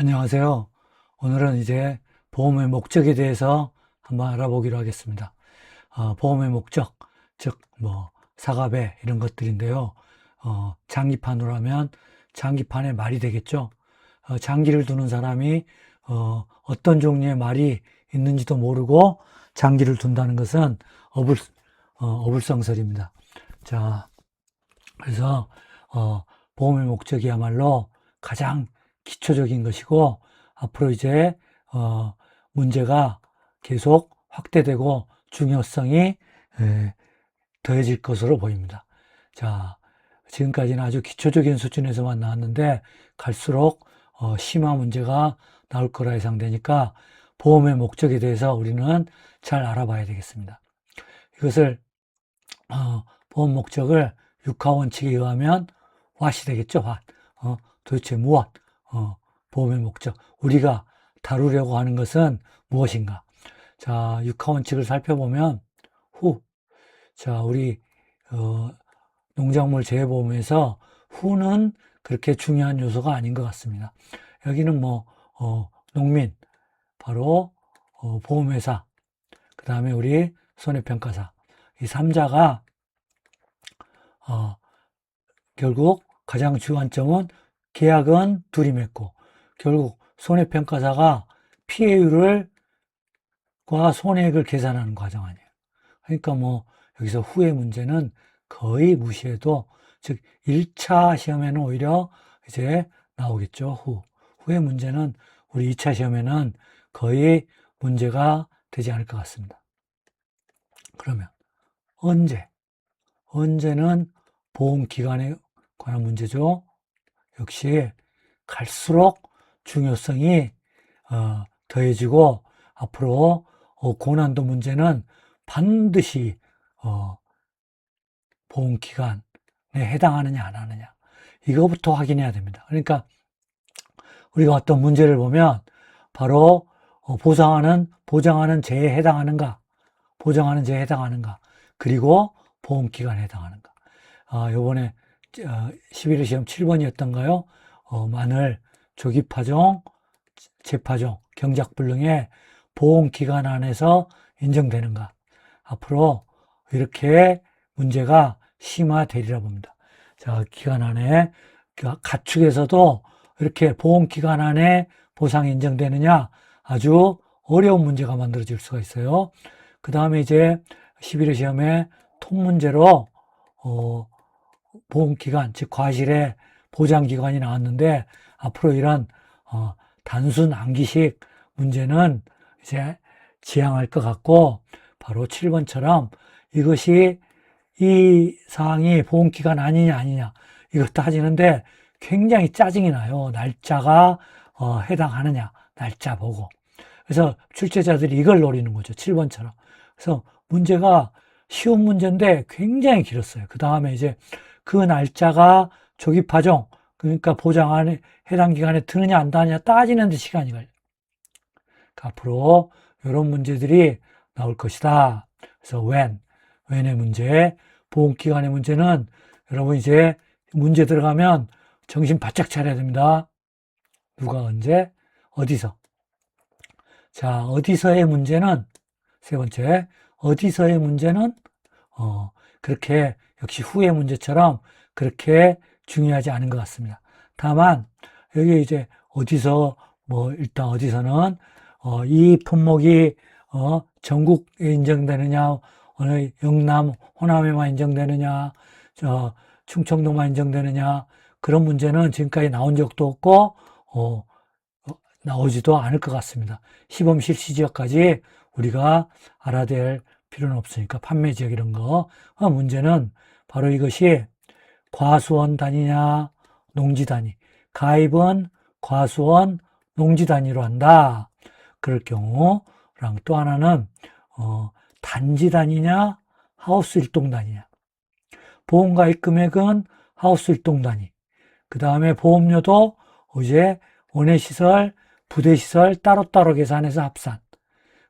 안녕하세요. 오늘은 이제 보험의 목적에 대해서 한번 알아보기로 하겠습니다. 보험의 목적, 즉, 사과배 이런 것들인데요. 장기판으로 하면 장기판의 말이 되겠죠. 장기를 두는 사람이 어떤 종류의 말이 있는지도 모르고 장기를 둔다는 것은 어불성설입니다. 자, 그래서 보험의 목적이야말로 가장 기초적인 것이고 앞으로 이제 문제가 계속 확대되고 중요성이 더해질 것으로 보입니다. 자, 지금까지는 아주 기초적인 수준에서만 나왔는데 갈수록 심한 문제가 나올 거라 예상되니까 보험의 목적에 대해서 우리는 잘 알아봐야 되겠습니다. 이것을 보험 목적을 육하 원칙에 의하면 what이 되겠죠. what. 도대체 무엇? 보험의 목적. 우리가 다루려고 하는 것은 무엇인가? 자, 육하 원칙을 살펴보면 who. 자, 우리 농작물 재해보험에서 who는 그렇게 중요한 요소가 아닌 것 같습니다. 여기는 농민, 바로 보험회사, 그 다음에 우리 손해평가사, 이 3자가 결국 가장 주안점은 계약은 둘이 맺고 결국 손해평가사가 피해율과 손해액을 계산하는 과정 아니에요. 그러니까 여기서 후의 문제는 거의 무시해도, 즉 1차 시험에는 오히려 이제 나오겠죠. 후의 문제는 우리 2차 시험에는 거의 문제가 되지 않을 것 같습니다. 그러면 언제는 보험기간에 관한 문제죠. 역시 갈수록 중요성이 더해지고 앞으로 고난도 문제는 반드시 보험기간에 해당하느냐 안 하느냐 이거부터 확인해야 됩니다. 그러니까 우리가 어떤 문제를 보면 바로 보장하는 제에 해당하는가, 그리고 보험기간에 해당하는가. 요번에 11회 시험 7번이었던가요? 마늘, 조기파종, 재파종, 경작불능의 보험기간 안에서 인정되는가. 앞으로 이렇게 문제가 심화되리라 봅니다. 자, 기간 안에, 가축에서도 이렇게 보험기간 안에 보상이 인정되느냐, 아주 어려운 문제가 만들어질 수가 있어요. 그 다음에 이제 11회 시험에 통 문제로, 보험기간, 즉 과실의 보장기간이 나왔는데 앞으로 이런 단순 암기식 문제는 이제 지양할 것 같고, 바로 7번처럼 이것이 이 사항이 보험기간 아니냐 이거 따지는데 굉장히 짜증이 나요. 날짜가 해당하느냐, 날짜 보고. 그래서 출제자들이 이걸 노리는 거죠. 7번처럼. 그래서 문제가 쉬운 문제인데 굉장히 길었어요. 그 다음에 이제 그 날짜가 조기파종, 그러니까 보장 안에 해당 기간에 드느냐 안 드느냐 따지는데 시간이 걸려요. 그러니까 앞으로 이런 문제들이 나올 것이다. 그래서 when의 문제, 보험기간의 문제는 여러분 이제 문제 들어가면 정신 바짝 차려야 됩니다. 누가 언제, 어디서. 자, 어디서의 문제는, 세 번째, 어디서의 문제는 그렇게 역시 후의 문제처럼 그렇게 중요하지 않은 것 같습니다. 다만 여기 이제 어디서 일단 어디서는 이 품목이 전국에 인정되느냐, 어느 영남 호남에만 인정되느냐, 충청도만 인정되느냐, 그런 문제는 지금까지 나온 적도 없고 나오지도 않을 것 같습니다. 시범 실시 지역까지 우리가 알아야 될 필요는 없으니까 판매 지역 이런 거. 문제는 바로 이것이 과수원 단위냐 농지 단위. 가입은 과수원 농지 단위로 한다. 그럴 경우랑 또 하나는 단지 단위냐 하우스 일동 단위냐. 보험 가입 금액은 하우스 일동 단위. 그 다음에 보험료도 이제 원예시설, 부대시설 따로따로 계산해서 합산.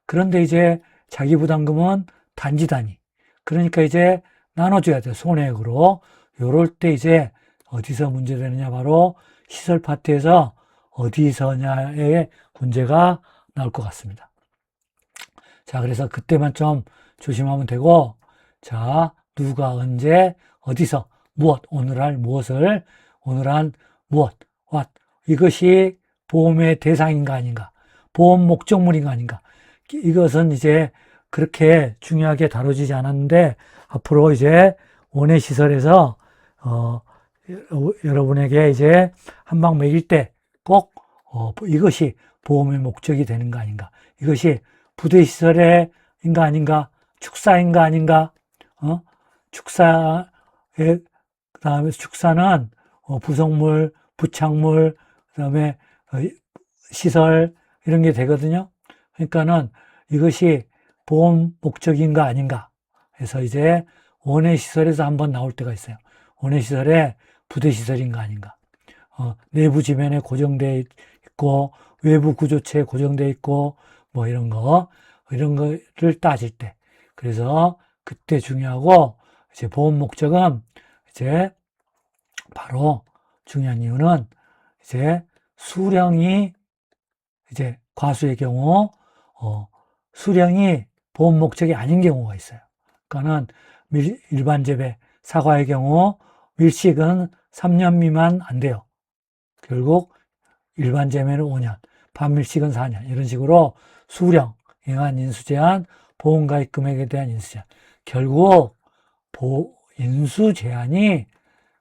그런데 이제 자기부담금은 단지 단위. 그러니까 이제 나눠줘야 돼요. 손해액으로. 요럴 때 이제 어디서 문제되느냐. 바로 시설 파트에서 어디서냐의 문제가 나올 것 같습니다. 자, 그래서 그때만 좀 조심하면 되고, 자, 누가, 언제, 어디서, 무엇, 오늘 할 무엇을, 오늘 한 무엇, what, 이것이 보험의 대상인가 아닌가, 보험 목적물인가 아닌가, 이것은 이제 그렇게 중요하게 다뤄지지 않았는데, 앞으로 이제 원예시설에서, 여러분에게 이제 한 방 먹일 때 꼭, 이것이 보험의 목적이 되는가 아닌가, 이것이 부대시설인가 아닌가, 축사인가 아닌가, 축사에, 그 다음에 축사는 부속물, 부착물, 그 다음에 시설, 이런 게 되거든요. 그러니까는 이것이 보험 목적인가 아닌가 해서 이제 원예시설에서 한번 나올 때가 있어요. 원예시설에 부대시설인가 아닌가. 내부 지면에 고정되어 있고, 외부 구조체에 고정되어 있고, 뭐 이런 거를 따질 때. 그래서 그때 중요하고, 이제 보험 목적은 이제 바로 중요한 이유는 이제 수령이 이제 과수의 경우, 수령이 보험 목적이 아닌 경우가 있어요. 그러니까는 일반 재배, 사과의 경우 밀식은 3년 미만 안 돼요. 결국 일반 재배는 5년, 반밀식은 4년, 이런 식으로 수령, 행한 인수제한, 보험가입 금액에 대한 인수제한. 결국 인수제한이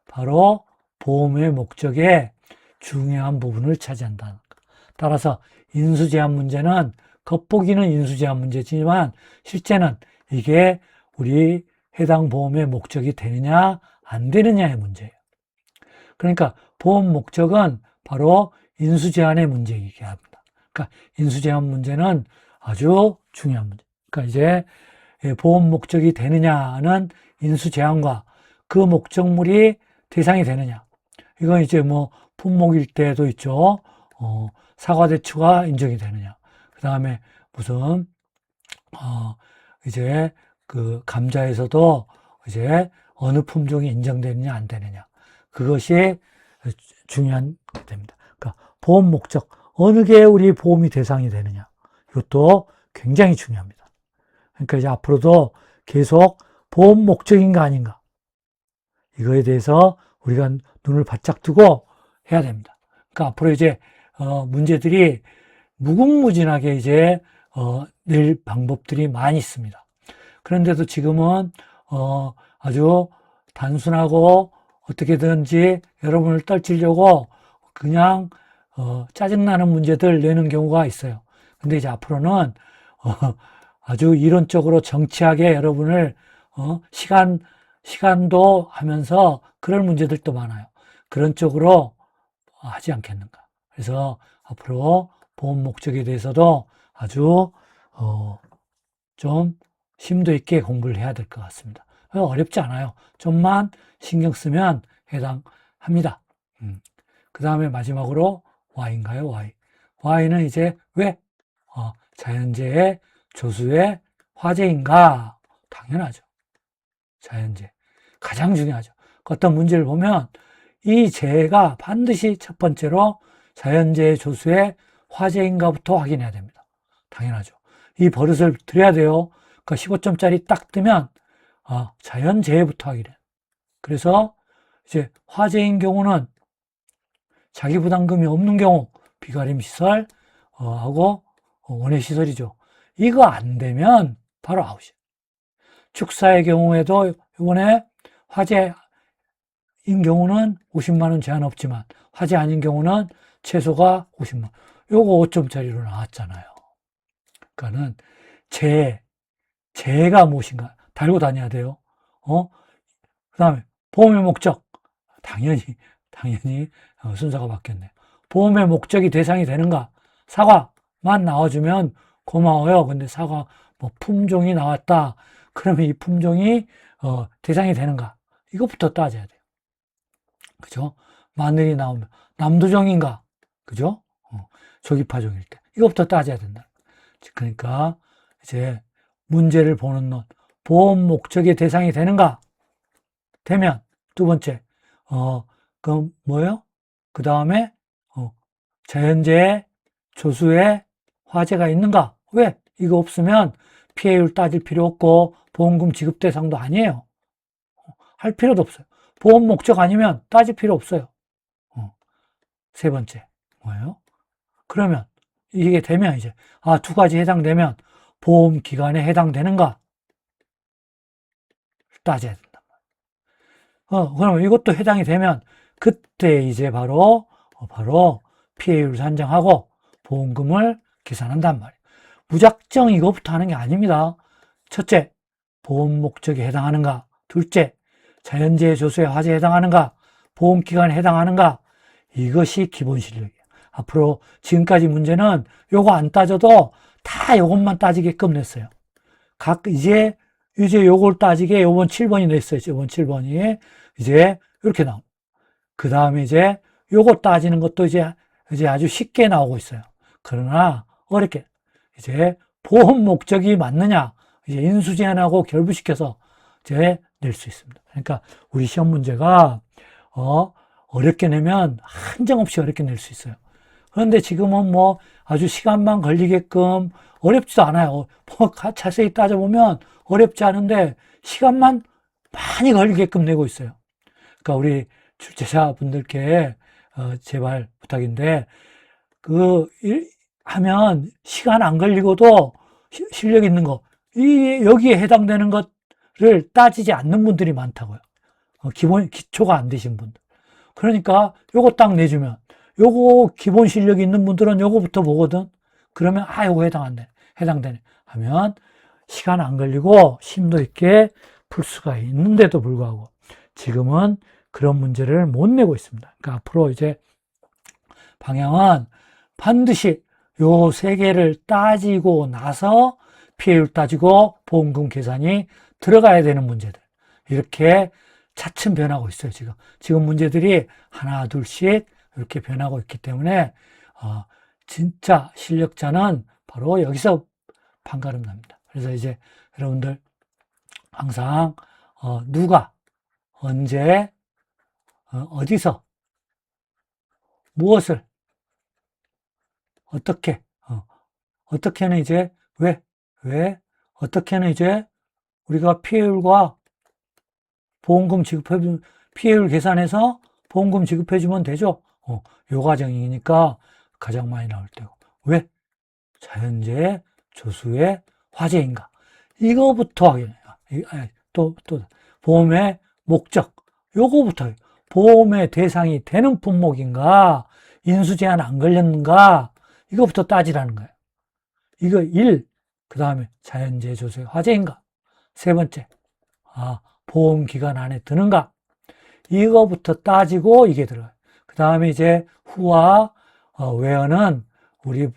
바로 보험의 목적의 중요한 부분을 차지한다는 것. 따라서 인수제한 문제는 겉보기는 인수제한 문제지만 실제는 이게 우리 해당 보험의 목적이 되느냐 안 되느냐의 문제예요. 그러니까 보험 목적은 바로 인수제한의 문제이게 합니다. 그러니까 인수제한 문제는 아주 중요한 문제. 그러니까 이제 보험 목적이 되느냐는 인수제한과 그 목적물이 대상이 되느냐. 이건 이제 뭐 품목일 때도 있죠. 사과대추가 인정이 되느냐. 그 다음에 무슨 이제 그 감자에서도 이제 어느 품종이 인정되느냐 안 되느냐. 그것이 중요한 게 됩니다. 그러니까 보험 목적, 어느 게 우리 보험이 대상이 되느냐. 이것도 굉장히 중요합니다. 그러니까 이제 앞으로도 계속 보험 목적인가 아닌가. 이거에 대해서 우리가 눈을 바짝 뜨고 해야 됩니다. 그러니까 앞으로 이제, 문제들이 무궁무진하게 이제, 낼 방법들이 많이 있습니다. 그런데도 지금은, 아주 단순하고 어떻게든지 여러분을 떨치려고 그냥, 짜증나는 문제들 내는 경우가 있어요. 근데 이제 앞으로는, 아주 이론적으로 정치하게 여러분을, 시간도 하면서 그럴 문제들도 많아요. 그런 쪽으로 하지 않겠는가. 그래서 앞으로 보험 목적에 대해서도 아주, 좀 심도 있게 공부를 해야 될 것 같습니다. 어렵지 않아요. 좀만 신경 쓰면 해당합니다. 그 다음에 마지막으로 Y인가요? Y. Y는 이제 왜 자연재해 조수의 화재인가? 당연하죠. 자연재해. 가장 중요하죠. 어떤 문제를 보면 이 재해가 반드시 첫 번째로 자연재해 조수의 화재인가부터 확인해야 됩니다. 당연하죠. 이 버릇을 들여야 돼요. 그러니까 15점짜리 딱 뜨면 자연재해부터 확인해요. 그래서 이제 화재인 경우는 자기부담금이 없는 경우 비가림 시설 원예시설이죠. 이거 안 되면 바로 아웃이에요. 축사의 경우에도 이번에 화재인 경우는 50만 원 제한 없지만 화재 아닌 경우는 최소가 50만 원. 요거 5점짜리로 나왔잖아요. 그러니까는 재해가 무엇인가 달고 다녀야 돼요. 그 다음에 보험의 목적. 당연히 순서가 바뀌었네요. 보험의 목적이 대상이 되는가? 사과만 나와주면 고마워요. 근데 사과 뭐 품종이 나왔다. 그러면 이 품종이 대상이 되는가? 이것부터 따져야 돼요. 그죠? 마늘이 나오면 남도종인가? 그죠? 조기파종일 때 이것부터 따져야 된다. 그러니까 이제 문제를 보는 것, 보험 목적의 대상이 되는가? 되면 두 번째, 그럼 뭐예요? 그 다음에 자연재해, 조수에 화재가 있는가? 왜? 이거 없으면 피해율 따질 필요 없고 보험금 지급 대상도 아니에요. 할 필요도 없어요. 보험 목적 아니면 따질 필요 없어요. 세 번째 뭐예요? 그러면 이게 되면 이제 두 가지 해당되면 보험 기간에 해당되는가 따져야 된다. 그러면 이것도 해당이 되면 그때 이제 바로 피해율 산정하고 보험금을 계산한단 말이에요. 무작정 이거부터 하는 게 아닙니다. 첫째, 보험 목적에 해당하는가? 둘째, 자연재해 조수에 화재에 해당하는가? 보험 기간에 해당하는가? 이것이 기본 실력이에요. 앞으로 지금까지 문제는 요거 안 따져도 다 요것만 따지게끔 냈어요. 이제 요걸 따지게 요번 7번이 냈어요. 요번 7번이 이제 이렇게 나옵니다. 그 다음에 이제 요거 따지는 것도 이제 아주 쉽게 나오고 있어요. 그러나 어렵게 이제 보험 목적이 맞느냐 이제 인수제한하고 결부시켜서 이제 낼 수 있습니다. 그러니까 우리 시험 문제가 어렵게 내면 한정없이 어렵게 낼 수 있어요. 그런데 지금은 뭐 아주 시간만 걸리게끔 어렵지도 않아요. 자세히 따져보면 어렵지 않은데 시간만 많이 걸리게끔 내고 있어요. 그러니까 우리 출제자분들께 제발 부탁인데 하면 시간 안 걸리고도 실력 있는 거 여기에 해당되는 것을 따지지 않는 분들이 많다고요. 기초가 안 되신 분들. 그러니까 요거 딱 내주면 요거 기본 실력이 있는 분들은 요거부터 보거든. 그러면 요거 해당되네 하면 시간 안 걸리고 심도 있게 풀 수가 있는데도 불구하고 지금은 그런 문제를 못 내고 있습니다. 그러니까 앞으로 이제 방향은 반드시 요 세 개를 따지고 나서 피해율 따지고 보험금 계산이 들어가야 되는 문제들. 이렇게 차츰 변하고 있어요, 지금. 지금 문제들이 하나, 둘씩 이렇게 변하고 있기 때문에, 진짜 실력자는 바로 여기서 판가름 납니다. 그래서 이제 여러분들 항상, 누가, 언제, 어디서, 무엇을, 어떻게는 이제, 어떻게는 이제 우리가 피해율과 보험금 지급해주면, 피해율 계산해서 보험금 지급해주면 되죠. 요 과정이니까 가장 많이 나올 때고. 왜? 자연재해, 조수의 화재인가? 이거부터 하게 또, 보험의 목적. 요거부터 보험의 대상이 되는 품목인가? 인수제한 안 걸렸는가? 이거부터 따지라는 거예요. 이거 1. 그 다음에 자연재해, 조수의 화재인가? 세 번째. 보험 기간 안에 드는가? 이거부터 따지고 이게 들어가요. 그 다음에 이제 후와 외어는 우리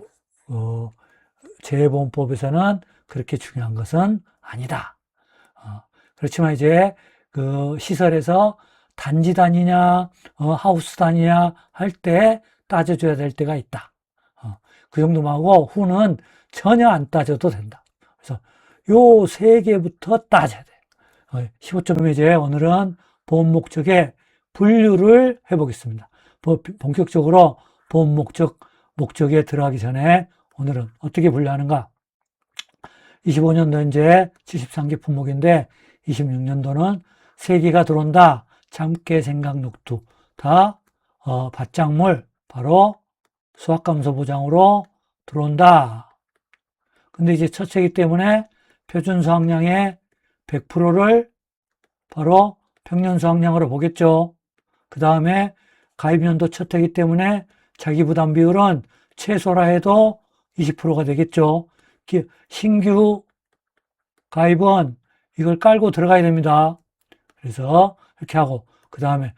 재해보험법에서는 그렇게 중요한 것은 아니다. 그렇지만 이제 그 시설에서 단지 단위냐 하우스 단위냐 할 때 따져줘야 될 때가 있다. 그 정도만 하고 후는 전혀 안 따져도 된다. 그래서 요 세 개부터 따져야 돼요. 15점 이제 오늘은 보험 목적의 분류를 해보겠습니다. 본격적으로 보험 목적에 들어가기 전에 오늘은 어떻게 분류하는가? 25년도 이제 73개 품목인데 26년도는 3개가 들어온다. 잠깨, 생각, 녹두 다 밭작물 바로 수확감소 보장으로 들어온다. 근데 이제 첫 해이기 때문에 표준 수확량의 100%를 바로 평년 수확량으로 보겠죠. 그 다음에 가입연도 첫 해이기 때문에 자기 부담 비율은 최소라 해도 20%가 되겠죠. 신규 가입은 이걸 깔고 들어가야 됩니다. 그래서 이렇게 하고 그 다음에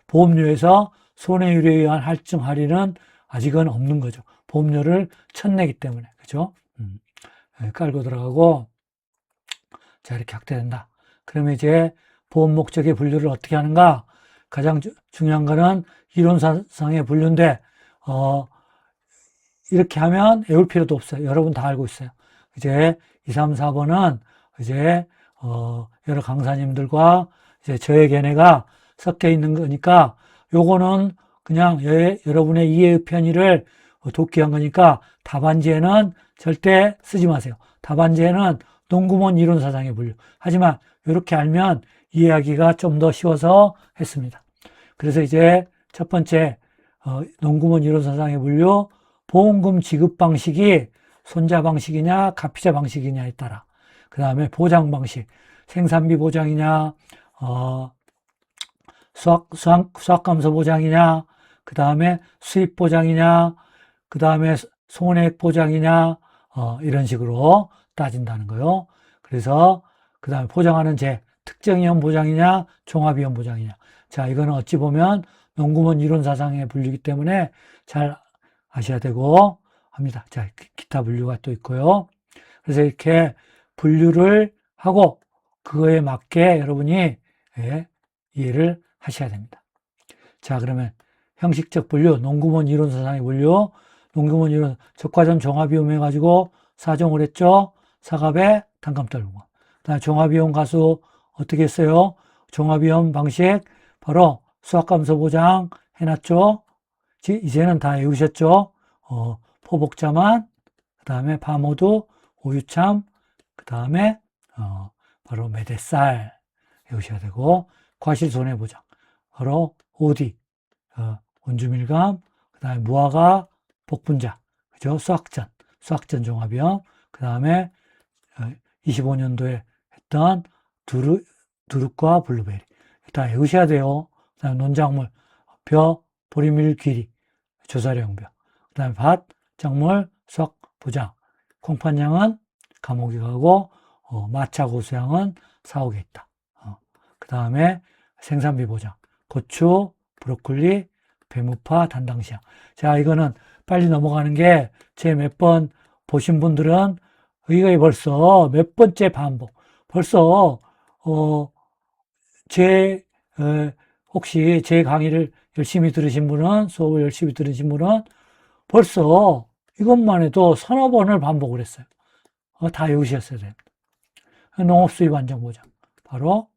보험료에서 손해율에 의한 할증 할인은 아직은 없는 거죠. 보험료를 쳤내기 때문에 그죠? 깔고 들어가고 자 이렇게 확대된다. 그러면 이제 보험 목적의 분류를 어떻게 하는가? 가장 중요한 거는 이론상의 분류인데 이렇게 하면 외울 필요도 없어요. 여러분 다 알고 있어요. 이제 2, 3, 4번은 이제 여러 강사님들과 이제 저의 견해가 섞여 있는 거니까 요거는 그냥 여러분의 이해의 편의를 돕기 위한 거니까 답안지에는 절대 쓰지 마세요. 답안지에는 농구먼 이론사상의 분류. 하지만 이렇게 알면 이해하기가 좀 더 쉬워서 했습니다. 그래서 이제 첫 번째 농구먼 이론사상의 분류, 보험금 지급 방식이 손자 방식이냐 가피자 방식이냐에 따라, 그 다음에 보장 방식, 생산비 보장이냐 수확감소 보장이냐, 그 다음에 수입 보장이냐, 그 다음에 손해액 보장이냐, 이런 식으로 따진다는 거요. 그래서 그 다음에 보장하는 특정위험 보장이냐, 종합위험 보장이냐. 자, 이거는 어찌 보면 농구먼 이론사상의 분류이기 때문에 잘 아셔야 되고 합니다. 자, 기타 분류가 또 있고요. 그래서 이렇게 분류를 하고 그거에 맞게 여러분이 이해를 하셔야 됩니다. 자, 그러면 형식적 분류, 농구먼 이론사상의 분류, 농구먼 이론, 적과점 종합이용 해가지고 4종을 했죠. 사갑에 단감 떨고. 그 다음에 종합이용 가수 어떻게 했어요? 종합이용 방식, 바로 수학감소 보장 해놨죠. 이제는 다 외우셨죠. 포복자만, 그 다음에 파모두, 오유참, 그 다음에 바로 메데쌀 외우셔야 되고, 과실손해보장, 바로 OD, 원주밀감, 그 다음에 무화과 복분자, 그죠? 수학전 종합이형, 그 다음에 25년도에 했던 두릅과 블루베리. 다 외우셔야 돼요. 그 다음에 논작물, 보리밀 귀리, 조사령벼. 그 다음에 밭, 작물, 수확, 부장. 콩팥향은 감옥에 가고, 마차 고수향은 사옥에 있다. 그 다음에 생산비 보장, 고추, 브로콜리, 배무파, 단당시향. 자, 이거는 빨리 넘어가는 게, 제 몇 번 보신 분들은, 이거 벌써 몇 번째 반복. 벌써, 혹시 제 강의를 열심히 들으신 분은, 수업을 열심히 들으신 분은, 벌써 이것만 해도 서너 번을 반복을 했어요. 다 외우셨어야 됩니다. 농업수입 안정보장. 바로,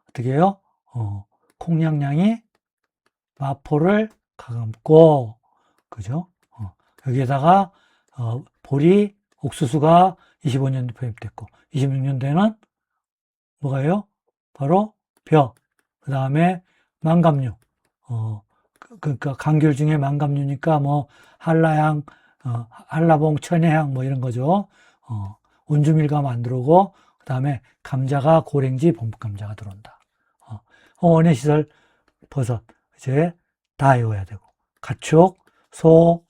어떻게 해요? 콩냥냥이 마포를 가감고, 그죠? 여기에다가, 보리, 옥수수가 25년도 포함됐고, 26년도에는 뭐가요? 바로 그 다음에 망감류, 그러니까 감귤 중에 망감류니까 뭐, 한라향, 한라봉, 천혜향 뭐 이런 거죠. 온주밀감 안 들어오고, 그 다음에 감자가 고랭지, 봄감자가 들어온다. 원예시설, 버섯, 이제 다 외워야 되고, 가축, 소,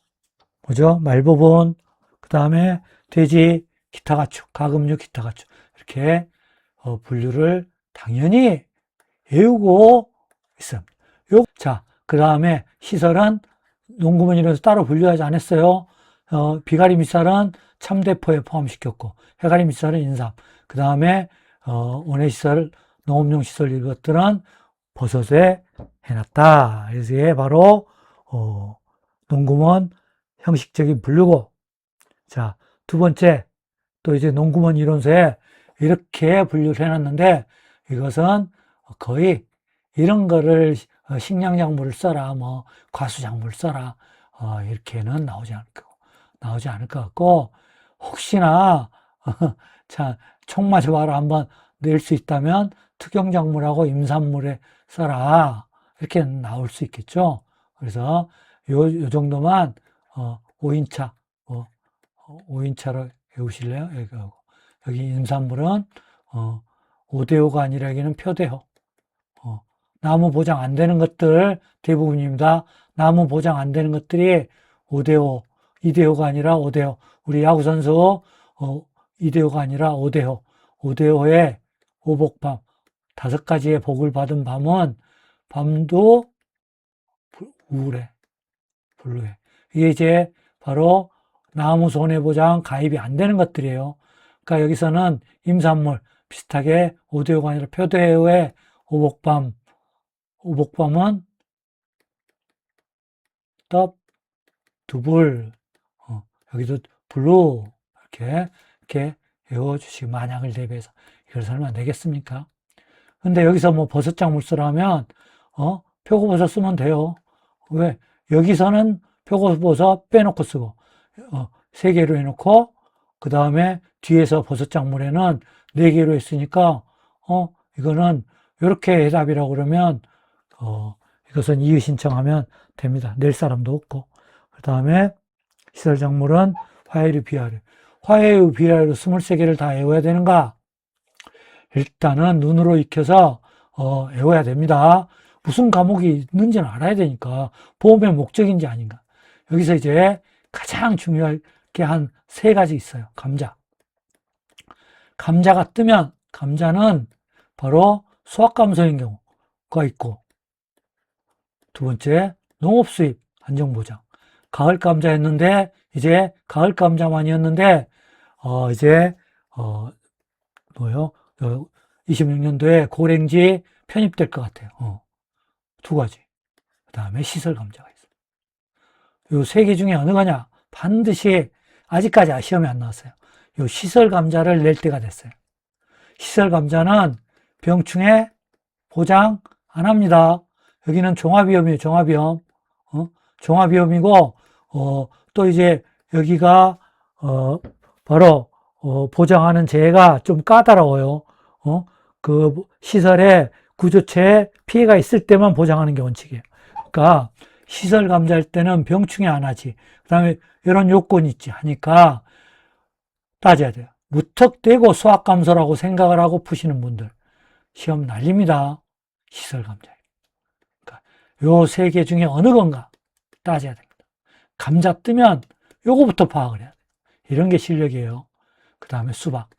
뭐죠? 말부분, 그 다음에 돼지, 기타 가축, 가금류, 기타 가축. 이렇게 분류를 당연히 외우고 있습니다. 자, 그 다음에 시설은 농구문이라서 따로 분류하지 않았어요. 비가리 밑살은 참대포에 포함시켰고, 해가리 밑살은 인삼. 그 다음에 원예시설, 농업용 시설 이것들은 버섯에 해놨다. 그래서 이게 바로 농구먼 형식적인 분류고, 자, 두 번째, 또 이제 농구먼 이론서에 이렇게 분류를 해놨는데, 이것은 거의 이런 거를 식량작물을 써라, 뭐, 과수작물을 써라, 이렇게는 나오지 않을 것 같고, 혹시나, 자, 총 맞아봐라 한번 낼 수 있다면, 특용작물하고 임산물에 써라, 이렇게 나올 수 있겠죠. 그래서 요 정도만, 5인차, 5인차로 외우실래요? 여기 임산물은, 5대5가 아니라 여기는 표대호. 나무 보장 안 되는 것들 대부분입니다. 나무 보장 안 되는 것들이 5대5, 2대5가 아니라 5대5. 우리 야구선수, 2대5가 아니라 5대5. 5대5에 오복밤, 5가지의 복을 받은 밤은, 밤도 우울해, 블루해. 이게 이제 바로 나무 손해보장 가입이 안 되는 것들이에요. 그러니까 여기서는 임산물 비슷하게 5대5가 아니라 표대의 오복밤은 떡, 두불, 여기도 블루, 이렇게 외워주시고, 만약을 대비해서. 이걸 설마 되겠습니까? 근데 여기서 뭐 버섯작물 쓰라면, 표고버섯 쓰면 돼요. 왜? 여기서는 표고버섯 빼놓고 쓰고, 3개로 해놓고, 그 다음에 뒤에서 버섯작물에는 4개로 했으니까, 이거는 이렇게 해답이라고 그러면, 이것은 이의 신청하면 됩니다. 낼 사람도 없고. 그 다음에 시설작물은 화해류, 비화류. 화해류, 비화류 23개를 다 외워야 되는가? 일단은 눈으로 익혀서 외워야 됩니다. 무슨 과목이 있는지는 알아야 되니까 보험의 목적인지 아닌가. 여기서 이제 가장 중요할 게 한 3가지 있어요. 감자. 감자가 뜨면 감자는 바로 수확감소인 경우가 있고, 두 번째 농업 수입 안정보장. 가을 감자였는데 이제 가을 감자만이었는데 이제 뭐요? 26년도에 고랭지 편입될 것 같아요. 2가지. 그 다음에 시설 감자가 있어요. 요 3개 중에 어느 거냐? 반드시 아직까지 시험에 안 나왔어요. 요 시설 감자를 낼 때가 됐어요. 시설 감자는 병충해 보장 안 합니다. 여기는 종합위험이에요. 종합위험. 종합위험이고 또 이제 여기가 바로 보장하는 제가 좀 까다로워요. 그 시설에 구조체에 피해가 있을 때만 보장하는 게 원칙이에요. 그러니까 시설 감자할 때는 병충해 안 하지. 그 다음에 이런 요건이 있지 하니까 따져야 돼요. 무턱대고 수학감소라고 생각을 하고 푸시는 분들 시험 날립니다. 시설 감자. 그러니까 요 3개 중에 어느 건가 따져야 됩니다. 감자 뜨면 요거부터 파악을 해야 돼요. 이런 게 실력이에요. 그 다음에 수박.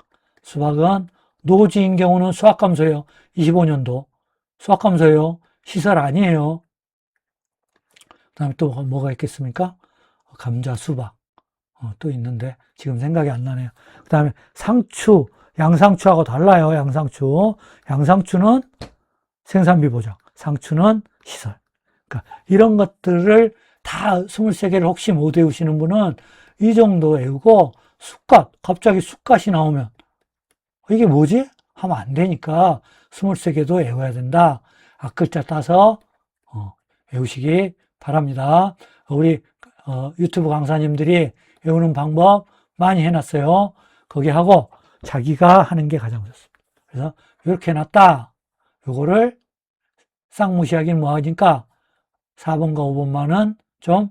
수박은 노지인 경우는 수학감소예요. 25년도. 수학감소예요. 시설 아니에요. 그 다음에 또 뭐가 있겠습니까? 감자, 수박. 또 있는데 지금 생각이 안 나네요. 그 다음에 상추, 양상추하고 달라요. 양상추. 양상추는 생산비 보장, 상추는 시설. 그러니까 이런 것들을 다 23개를 혹시 못 외우시는 분은 이 정도 외우고 숫갓, 갑자기 숫갓이 나오면 이게 뭐지? 하면 안 되니까 23개도 외워야 된다. 앞글자 따서 외우시기 바랍니다. 우리 유튜브 강사님들이 외우는 방법 많이 해놨어요. 거기 하고 자기가 하는 게 가장 좋습니다. 그래서 이렇게 해놨다. 요거를 싹 무시하긴 뭐하니까 4번과 5번만은 좀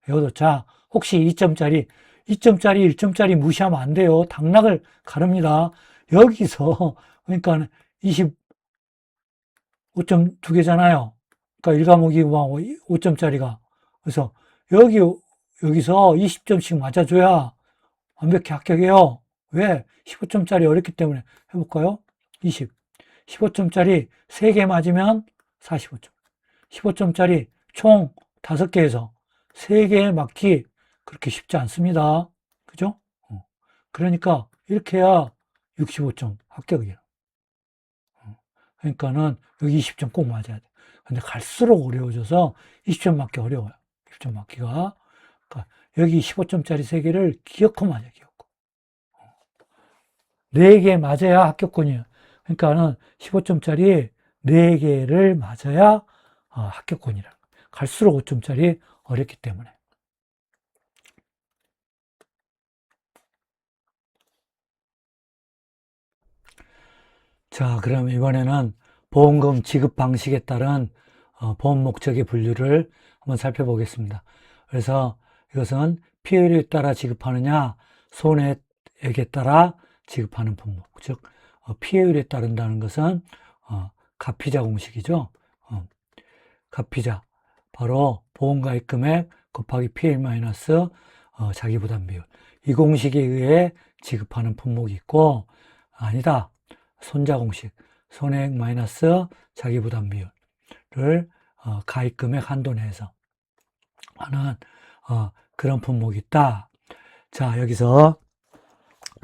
외워뒀자. 혹시 2점짜리 1점짜리 무시하면 안 돼요. 당락을 가릅니다. 여기서 그러니까 25점 2개잖아요. 그러니까 1과목이 5점짜리가. 그래서 여기서 20점씩 맞아줘야 완벽히 합격해요. 왜? 15점짜리 어렵기 때문에. 해볼까요? 15점짜리 3개 맞으면 45점. 15점짜리 총 5개에서 3개 맞기 그렇게 쉽지 않습니다. 그죠? 그러니까 이렇게 해야 65점 합격이에요. 그러니까는 여기 20점 꼭 맞아야 돼. 근데 갈수록 어려워져서 20점 맞기 어려워요. 20점 맞기가. 그러니까 여기 15점짜리 3개를 기어코 맞아요. 기어코. 4개 맞아야 합격권이에요. 그러니까는 15점짜리 4개를 맞아야 합격권이라. 갈수록 5점짜리 어렵기 때문에. 자, 그럼 이번에는 보험금 지급 방식에 따른 보험 목적의 분류를 한번 살펴보겠습니다. 그래서 이것은 피해율에 따라 지급하느냐, 손해액에 따라 지급하는 품목. 즉, 피해율에 따른다는 것은 가피자 공식이죠. 가피자. 바로 보험가입 금액 곱하기 피해율 마이너스 자기부담 비율. 이 공식에 의해 지급하는 품목이 있고, 아니다. 손자 공식, 손해액 마이너스 자기부담 비율을 가입금액 한도 내에서 하는 그런 품목이 있다. 자, 여기서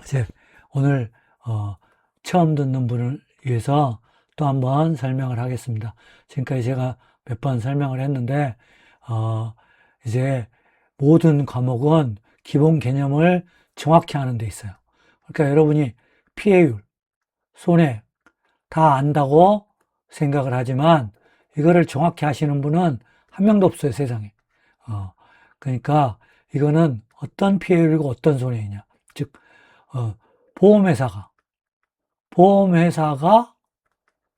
이제 오늘 처음 듣는 분을 위해서 또 한번 설명을 하겠습니다. 지금까지 제가 몇 번 설명을 했는데 이제 모든 과목은 기본 개념을 정확히 하는 데 있어요. 그러니까 여러분이 피해율, 손해 다 안다고 생각을 하지만 이거를 정확히 하시는 분은 한 명도 없어요, 세상에. 그러니까 이거는 어떤 피해율이고 어떤 손해이냐. 즉, 보험회사가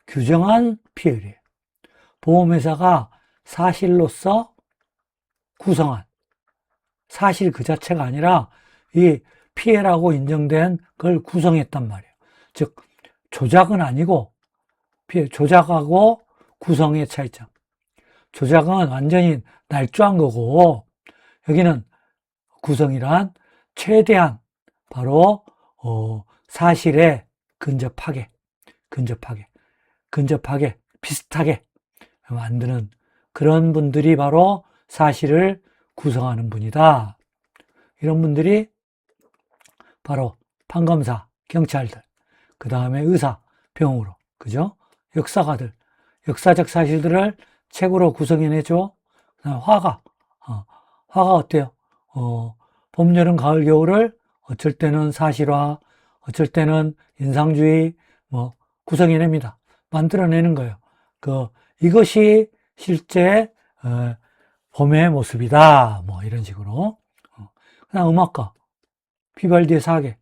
규정한 피해율이에요. 보험회사가 사실로서 구성한 사실 그 자체가 아니라 이 피해라고 인정된 걸 구성했단 말이에요. 즉, 조작은 아니고 조작하고 구성의 차이점. 조작은 완전히 날조한 거고 여기는 구성이란 최대한 바로 사실에 근접하게 비슷하게 만드는 그런 분들이 바로 사실을 구성하는 분이다. 이런 분들이 바로 판검사, 경찰들, 그 다음에 의사, 병으로, 그죠? 역사가들, 역사적 사실들을 책으로 구성해내죠. 그다음에 화가 어때요? 봄, 여름, 가을, 겨울을 어쩔 때는 사실화, 어쩔 때는 인상주의, 구성해냅니다. 만들어내는 거예요. 이것이 실제, 봄의 모습이다. 이런 식으로. 그다음 음악가, 비발디의 사계,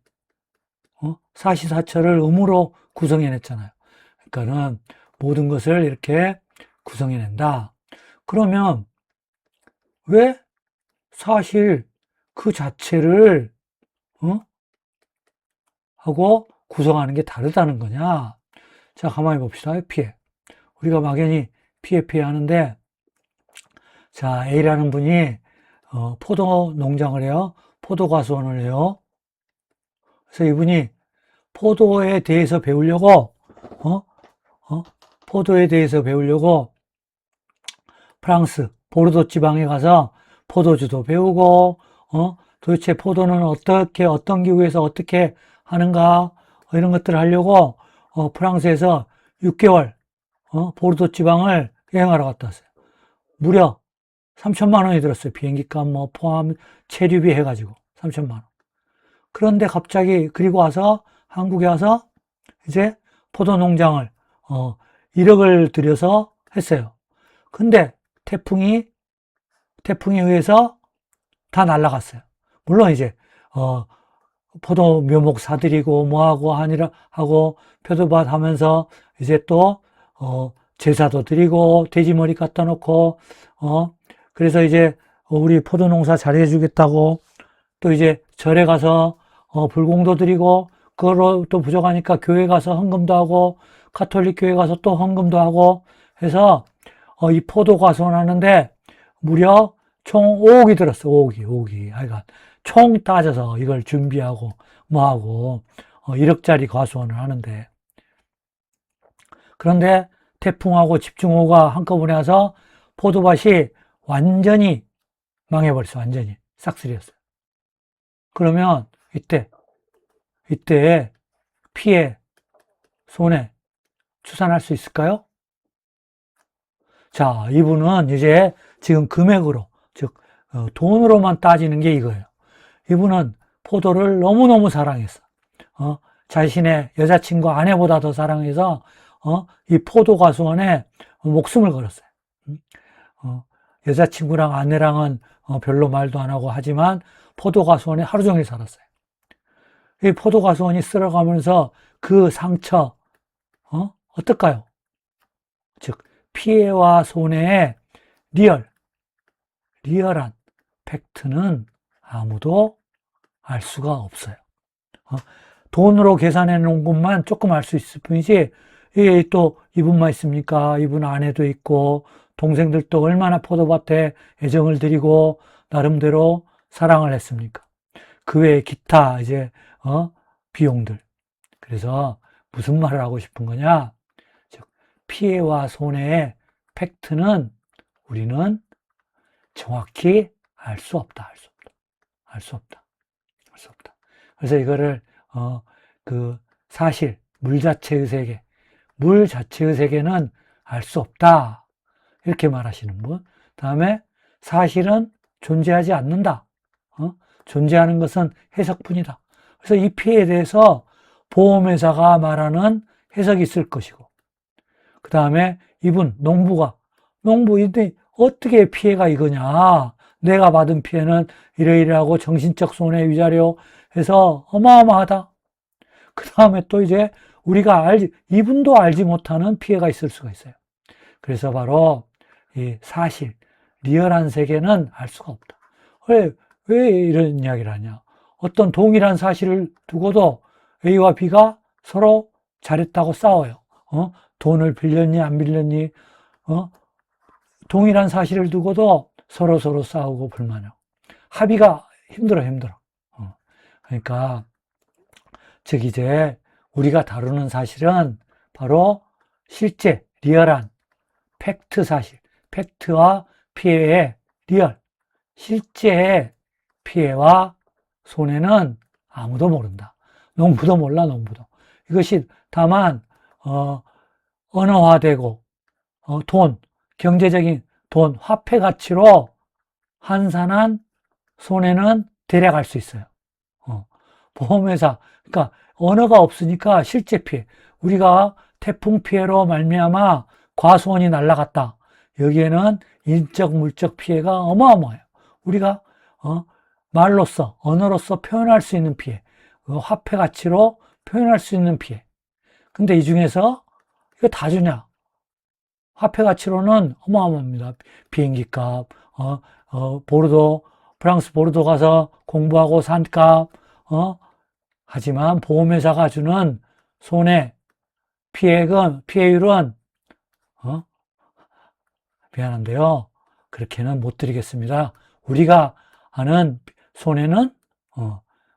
사시사철을 음으로 구성해냈잖아요. 그러니까는 모든 것을 이렇게 구성해낸다. 그러면 왜 사실 그 자체를 하고 구성하는 게 다르다는 거냐? 자, 가만히 봅시다. 피해. 우리가 막연히 피해 하는데, 자, A라는 분이 포도 농장을 해요. 포도 과수원을 해요. 그래서 이분이 포도에 대해서 배우려고 프랑스 보르도 지방에 가서 포도주도 배우고 도대체 포도는 어떤 기후에서 어떻게 하는가 이런 것들을 하려고 프랑스에서 6개월 보르도 지방을 여행하러 갔다 왔어요. 무려 3천만 원이 들었어요. 비행기값 포함 체류비 해가지고 3천만 원. 그런데 갑자기 그리고 와서 한국에 와서 이제 포도 농장을 1억을 들여서 했어요. 근데 태풍에 의해서 다 날아갔어요. 물론 이제 포도 묘목 사들이고 뭐하고 하고 표도밭 하면서 이제 또 제사도 드리고 돼지머리 갖다 놓고 그래서 이제 우리 포도 농사 잘해주겠다고 또 이제 절에 가서 불공도 드리고 그걸로 또 부족하니까 교회 가서 헌금도 하고 가톨릭 교회 가서 또 헌금도 하고 해서 이 포도 과수원 하는데 무려 총 5억이 들었어. 5억이. 하여간 총 따져서 이걸 준비하고 뭐하고 1억짜리 과수원을 하는데 그런데 태풍하고 집중호우가 한꺼번에 와서 포도밭이 완전히 망해버렸어. 완전히 싹쓸이였어요. 그러면 이때 피해, 손해 추산할 수 있을까요? 자, 이분은 이제 지금 금액으로, 즉 돈으로만 따지는 게 이거예요. 이분은 포도를 너무너무 사랑했어. 자신의 여자친구 아내보다 더 사랑해서 이 포도 과수원에 목숨을 걸었어요. 여자친구랑 아내랑은 별로 말도 안 하고 하지만 포도 과수원에 하루 종일 살았어요. 이 포도 과수원이 쓸어가면서 그 상처 어떨까요? 즉 피해와 손해의 리얼한 팩트는 아무도 알 수가 없어요. 돈으로 계산해 놓은 것만 조금 알 수 있을 뿐이지 또 이분만 있습니까? 이분 아내도 있고 동생들도 얼마나 포도밭에 애정을 드리고 나름대로 사랑을 했습니까? 그 외에 기타 이제 비용들. 그래서 무슨 말을 하고 싶은 거냐? 즉 피해와 손해의 팩트는 우리는 정확히 알 수 없다. 그래서 이거를 그 사실 물 자체의 세계는 알 수 없다. 이렇게 말하시는 분. 다음에 사실은 존재하지 않는다. 존재하는 것은 해석뿐이다. 그래서 이 피해에 대해서 보험회사가 말하는 해석이 있을 것이고 그 다음에 이분 농부가 농부인데 어떻게 피해가 이거냐. 내가 받은 피해는 이러이러하고 정신적 손해 위자료 해서 어마어마하다. 그 다음에 또 이제 우리가 이분도 알지 못하는 피해가 있을 수가 있어요. 그래서 바로 이 사실, 리얼한 세계는 알 수가 없다. 왜 이런 이야기를 하냐. 어떤 동일한 사실을 두고도 A와 B가 서로 잘했다고 싸워요. 돈을 빌렸니, 안 빌렸니, 동일한 사실을 두고도 서로 싸우고 불만하고. 합의가 힘들어. 그러니까, 즉 이제 우리가 다루는 사실은 바로 실제, 리얼한 팩트 사실, 팩트와 피해의 리얼, 실제의 피해와 손해는 아무도 모른다. 농부도 몰라, 농부도. 이것이 다만 언어화되고 돈, 경제적인 돈, 화폐 가치로 환산한 손해는 대략 알 수 있어요. 보험회사, 그러니까 언어가 없으니까 실제 피해. 우리가 태풍 피해로 말미암아 과수원이 날아갔다. 여기에는 인적, 물적 피해가 어마어마해요. 우리가 말로써, 언어로서 표현할 수 있는 피해, 화폐 가치로 표현할 수 있는 피해. 근데 이 중에서 이거 다 주냐? 화폐 가치로는 어마어마합니다. 비행기 값, 보르도, 프랑스 보르도 가서 공부하고 산 값, 하지만 보험회사가 주는 손해, 피해율은, 미안한데요. 그렇게는 못 드리겠습니다. 우리가 아는 손해는,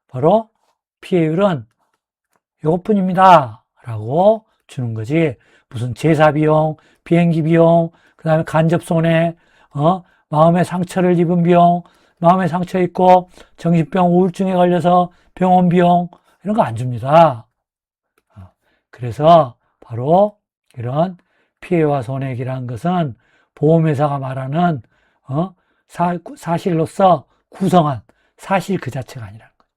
바로 피해율은 이것뿐입니다. 라고 주는 거지. 무슨 제사 비용, 비행기 비용, 그 다음에 간접 손해, 마음의 상처를 입은 비용, 마음의 상처 입고 정신병 우울증에 걸려서 병원 비용, 이런 거 안 줍니다. 그래서 바로 이런 피해와 손해액이라는 것은 보험회사가 말하는 사실로서 구성한 사실 그 자체가 아니라는 거예요.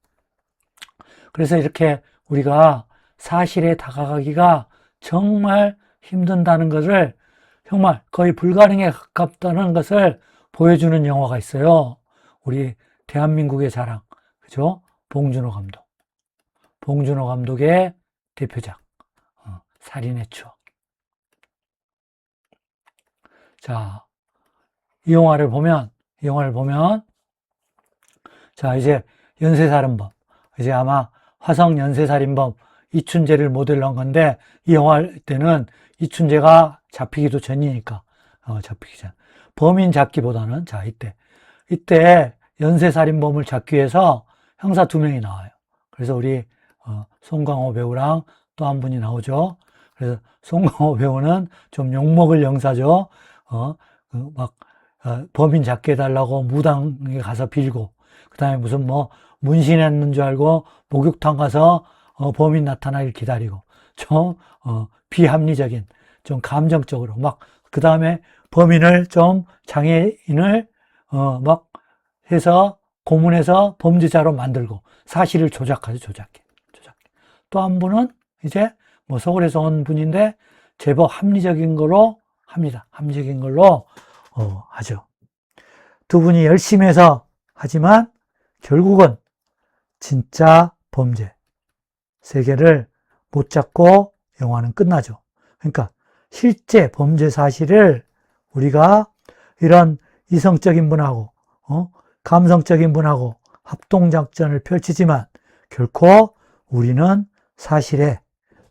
그래서 이렇게 우리가 사실에 다가가기가 정말 힘든다는 것을, 정말 거의 불가능에 가깝다는 것을 보여주는 영화가 있어요. 우리 대한민국의 자랑, 그죠? 봉준호 감독. 봉준호 감독의 대표작, 살인의 추억. 자, 이 영화를 보면, 자, 이제 연쇄살인범. 이제 아마 화성 연쇄살인범 이춘재를 모델로 한 건데, 이 영화 때는 이춘재가 잡히기도 전이니까, 잡히기 전. 범인 잡기보다는, 자, 이때 연쇄살인범을 잡기 위해서 형사 2명이 나와요. 그래서 우리, 송강호 배우랑 또 한 분이 나오죠. 그래서 송강호 배우는 좀 욕먹을 형사죠. 범인 잡게 해달라고 무당에 가서 빌고, 그 다음에 무슨 문신했는 줄 알고 목욕탕 가서 범인 나타나길 기다리고, 좀 비합리적인, 좀 감정적으로 그 다음에 범인을 좀 장애인을 해서 고문해서 범죄자로 만들고 사실을 조작해. 또 한 분은 이제 서울에서 온 분인데 제법 합리적인 걸로 합니다. 합리적인 걸로 하죠. 두 분이 열심히 해서 하지만 결국은 진짜 범죄 세계를 못 잡고 영화는 끝나죠. 그러니까 실제 범죄 사실을 우리가 이런 이성적인 분하고 감성적인 분하고 합동작전을 펼치지만 결코 우리는 사실에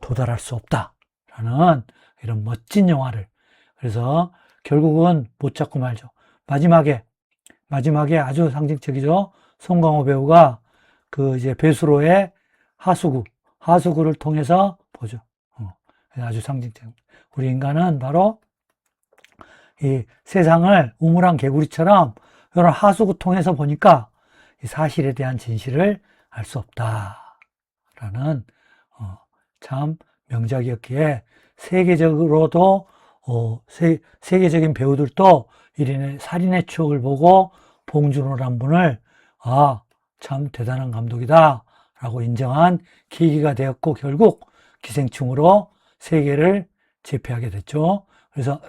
도달할 수 없다라는 이런 멋진 영화를, 그래서 결국은 못 잡고 말죠. 마지막에 아주 상징적이죠. 송강호 배우가 그 이제 배수로의 하수구를 통해서 보죠. 아주 상징적. 우리 인간은 바로 이 세상을 우물안 개구리처럼 이런 하수구 통해서 보니까 이 사실에 대한 진실을 알 수 없다라는 참 명작이었기에 세계적으로도 세계적인 배우들도 살인의 추억을 보고 봉준호란 분을 참 대단한 감독이다 라고 인정한 계기가 되었고 결국 기생충으로 세계를 제패하게 됐죠. 그래서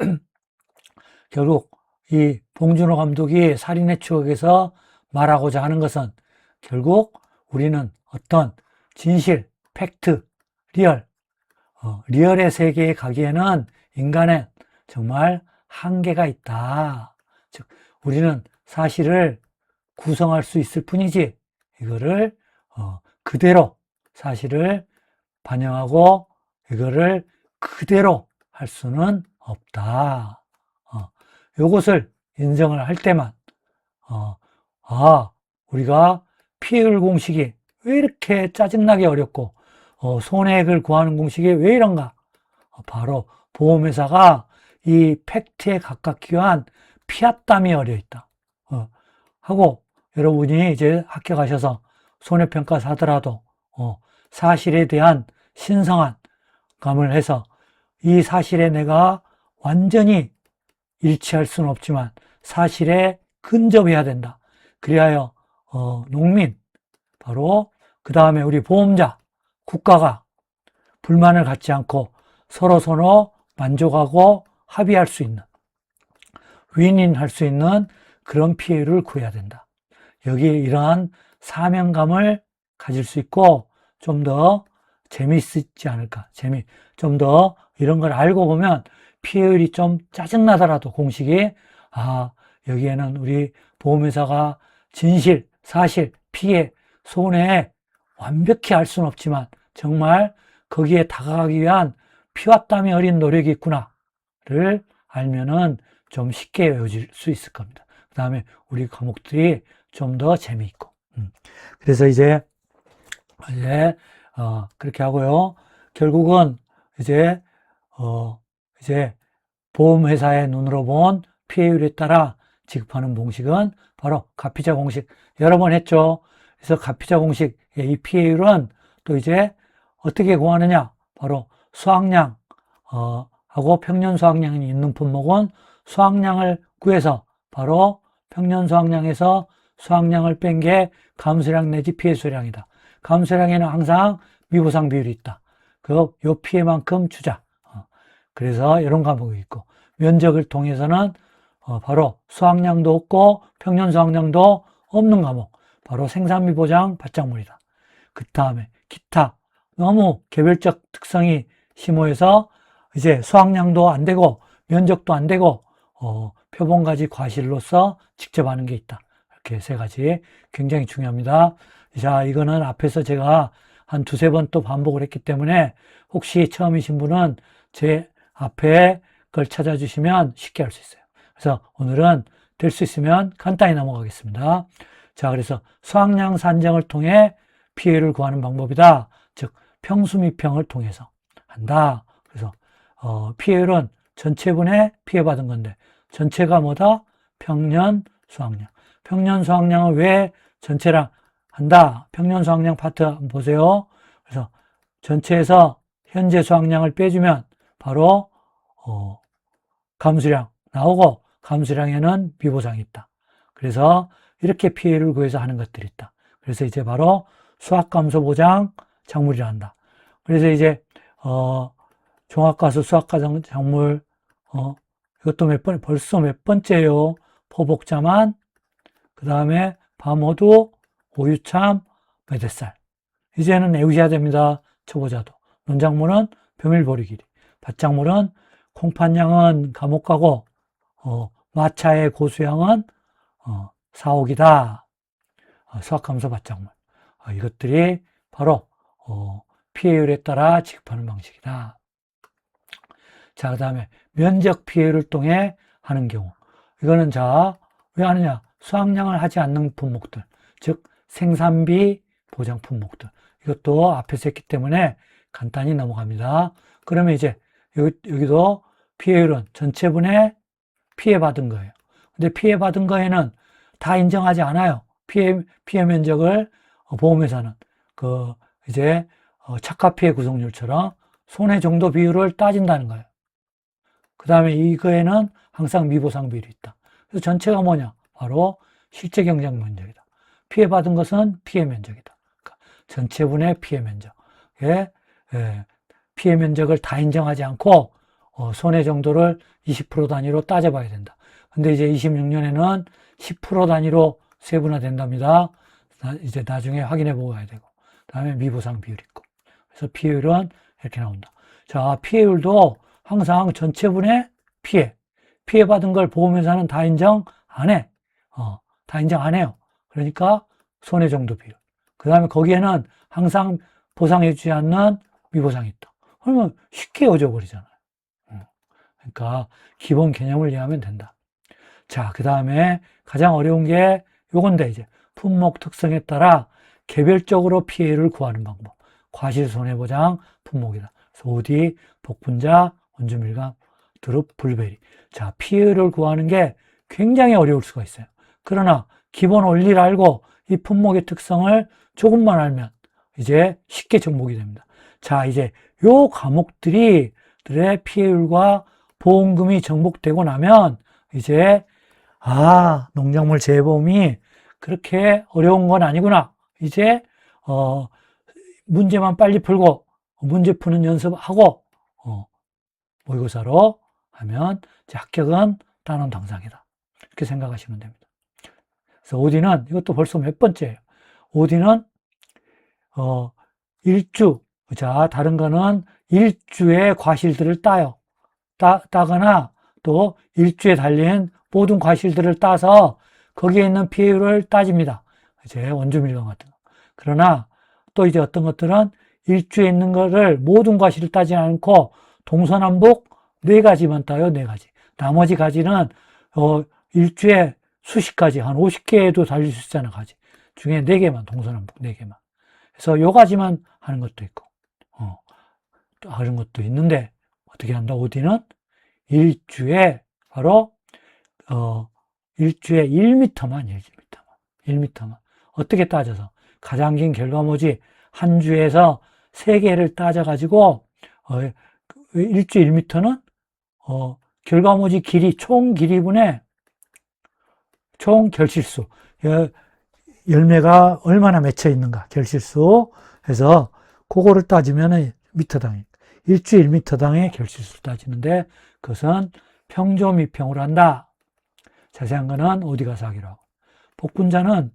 결국 이 봉준호 감독이 살인의 추억에서 말하고자 하는 것은 결국 우리는 어떤 진실, 팩트, 리얼, 리얼의 세계에 가기에는 인간은 정말 한계가 있다. 즉, 우리는 사실을 구성할 수 있을 뿐이지, 이거를, 그대로 사실을 반영하고, 이거를 그대로 할 수는 없다. 요것을 인정을 할 때만, 우리가 피해율 공식이 왜 이렇게 짜증나게 어렵고, 손해액을 구하는 공식이 왜 이런가? 바로 보험회사가 이 팩트에 가깝기 위한 피하땀이 어려있다. 하고 여러분이 이제 학교 가셔서 손해평가 사더라도 사실에 대한 신성한 감을 해서 이 사실에 내가 완전히 일치할 수는 없지만 사실에 근접해야 된다. 그리하여 농민, 바로 그 다음에 우리 보험자, 국가가 불만을 갖지 않고 서로 만족하고 합의할 수 있는, 윈윈할 수 있는 그런 피해를 구해야 된다. 여기 이러한 사명감을 가질 수 있고 좀 더 재미있지 않을까. 좀 더 이런 걸 알고 보면 피해율이 좀 짜증나더라도 공식이, 여기에는 우리 보험회사가 진실, 사실, 피해, 손해 완벽히 알 수는 없지만 정말 거기에 다가가기 위한 피와 땀이 어린 노력이 있구나를 알면은 좀 쉽게 외워질 수 있을 겁니다. 그 다음에 우리 과목들이 좀 더 재미있고. 그래서 이제 그렇게 하고요. 결국은 이제 보험회사의 눈으로 본 피해율에 따라 지급하는 공식은 바로 가피자 공식. 여러 번 했죠. 그래서 가피자 공식, 이 피해율은 또 이제 어떻게 구하느냐? 바로 수확량, 하고 평년 수확량이 있는 품목은 수확량을 구해서 바로 평년 수확량에서 수확량을 뺀 게 감소량 내지 피해 수량이다. 감소량에는 항상 미보상 비율이 있다. 요 피해만큼 주자. 그래서 이런 과목이 있고, 면적을 통해서는 바로 수확량도 없고 평년 수확량도 없는 과목, 바로 생산비 보장 바짝물이다. 그 다음에 기타, 너무 개별적 특성이 심오해서 이제 수확량도 안 되고 면적도 안 되고 표본가지 과실로서 직접 하는 게 있다. 이렇게 세 가지 굉장히 중요합니다. 자, 이거는 앞에서 제가 한 두세 번 또 반복을 했기 때문에 혹시 처음이신 분은 제 앞에 걸 찾아주시면 쉽게 할 수 있어요. 그래서 오늘은 될 수 있으면 간단히 넘어가겠습니다. 자, 그래서 수확량 산정을 통해 피해를 구하는 방법이다. 즉, 평수미평을 통해서 한다. 그래서 피해율은 전체분의 피해받은 건데 전체가 뭐다? 평년 수확량. 평년 수확량을 왜 전체랑 한다? 평년 수확량 파트 한번 보세요. 그래서 전체에서 현재 수확량을 빼주면 바로 감수량 나오고 감수량에는 비보상이 있다. 그래서 이렇게 피해를 구해서 하는 것들이 있다. 그래서 이제 바로 수확감소보장 작물이라 한다. 그래서 이제 종합가수 수확가정 작물 이것도 벌써 몇 번째요. 포복자만, 그 다음에 밤호두, 오유참, 메댓살. 이제는 외우셔야 됩니다. 초보자도. 논작물은 병일보리길이, 밭작물은 콩팥향은 감옥가고 마차의 고수향은 사옥이다. 수확감소 밭작물. 이것들이 바로 피해율에 따라 지급하는 방식이다. 자, 그 다음에 면적 피해를 통해 하는 경우. 이거는 자, 왜 하느냐? 수확량을 하지 않는 품목들. 즉, 생산비 보장 품목들. 이것도 앞에서 했기 때문에 간단히 넘어갑니다. 그러면 이제 여기도 피해율은 전체분의 피해받은 거예요. 근데 피해받은 거에는 다 인정하지 않아요. 피해 면적을 보험회사는 이제 착가피해 구성률처럼 손해 정도 비율을 따진다는 거예요. 그 다음에 이거에는 항상 미보상 비율이 있다. 그래서 전체가 뭐냐? 바로 실제 경작 면적이다. 피해받은 것은 피해 면적이다. 그러니까 전체분의 피해 면적. 피해 면적을 다 인정하지 않고 손해 정도를 20% 단위로 따져봐야 된다. 근데 이제 26년에는 10% 단위로 세분화된답니다. 이제 나중에 확인해 보고 가야 되고. 다음에 미보상 비율 있고. 그래서 피해율은 이렇게 나온다. 자, 피해율도 항상 전체분의 피해받은 걸 보험회사는 다 인정 안 해. 다 인정 안 해요. 그러니까 손해 정도 비율. 그 다음에 거기에는 항상 보상해주지 않는 미보상이 있다. 그러면 쉽게 어져버리잖아요. 그러니까 기본 개념을 이해하면 된다. 자, 그 다음에 가장 어려운 게 요건데 이제 품목 특성에 따라 개별적으로 피해를 구하는 방법. 과실손해보장 품목이다. 그래서 OD, 복분자, 원주밀감, 드룹, 블루베리. 자, 피해를 구하는 게 굉장히 어려울 수가 있어요. 그러나 기본 원리를 알고 이 품목의 특성을 조금만 알면 이제 쉽게 정복이 됩니다. 자, 이제 요 과목들의 피해율과 보험금이 정복되고 나면 이제 농작물 재보험이 그렇게 어려운 건 아니구나. 이제 문제만 빨리 풀고 문제 푸는 연습하고 모의고사로 하면 이제 합격은 단원 당상이다. 이렇게 생각하시면 됩니다. 그래서 OD는 이것도 벌써 몇 번째예요. OD는 일주, 자, 다른 거는 일주의 과실들을 따요. 따거나 또 일주에 달린 모든 과실들을 따서 거기에 있는 피해율을 따집니다. 이제 원주밀감 같은 거. 그러나 또 이제 어떤 것들은 일주에 있는 거를 모든 과실을 따지 않고 동서남북 4가지만 따요, 4가지. 나머지 가지는 일주에 수십 가지, 한 50개도 달릴 수 있잖아, 가지. 중에 4개만, 동서남북 4개만. 그래서 요 가지만 하는 것도 있고, 또 하는 것도 있는데, 어떻게 한다? OD는 일주에, 바로, 일주에 1m만. 1m만. 어떻게 따져서? 가장 긴 결과모지 한 주에서 3개를 따져가지고, 일주 1m는, 결과모지 길이, 총 길이분의 총 결실수. 열매가 얼마나 맺혀 있는가, 결실수. 해서, 그거를 따지면은 미터당, 일주 1m당의 결실수를 따지는데, 그것은 평조미평으로 한다. 자세한 거는 어디 가서 하기로 하고. 복분자는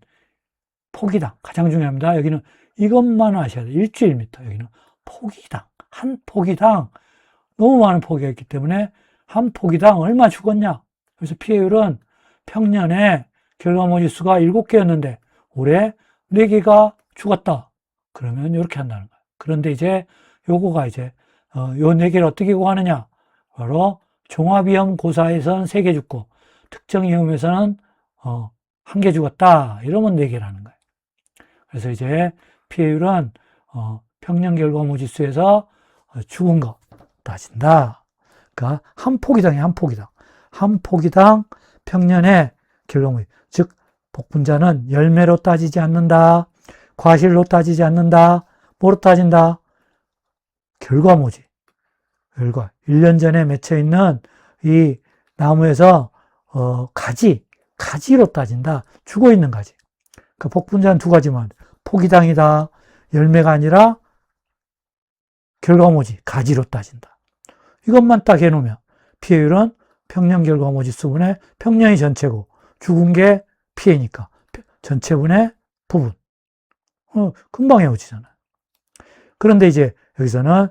포기당, 가장 중요합니다. 여기는 이것만 아셔야 돼요. 일주 1m. 여기는 포기당, 한 포기당, 너무 많은 포기가 있기 때문에 한 포기당 얼마 죽었냐. 그래서 피해율은 평년에 결과모지 수가 7개였는데 올해 4개가 죽었다. 그러면 이렇게 한다는 거예요. 그런데 이제 요거가 이제 요 4개를 어떻게 구하느냐. 바로 종합위험 고사에서는 3개 죽고 특정위험에서는 1개 죽었다. 이러면 4개라는 거예요. 그래서 이제 피해율은 평년 결과모지 수에서 죽은 거 따진다. 그러니까 한 포기당에 한 포기당. 한 포기당 평년의 결과모지. 즉 복분자는 열매로 따지지 않는다. 과실로 따지지 않는다. 뭐로 따진다? 결과모지. 결과. 1년 전에 맺혀 있는 이 나무에서 가지로 따진다. 죽어 있는 가지. 그러니까 복분자는 2가지만. 포기당이다. 열매가 아니라 결과모지, 가지로 따진다. 이것만 딱 해놓으면 피해율은 평년 결과모지 수분의 평년이 전체고 죽은 게 피해니까 전체분의 부분. 금방 헤어지잖아요. 그런데 이제 여기서는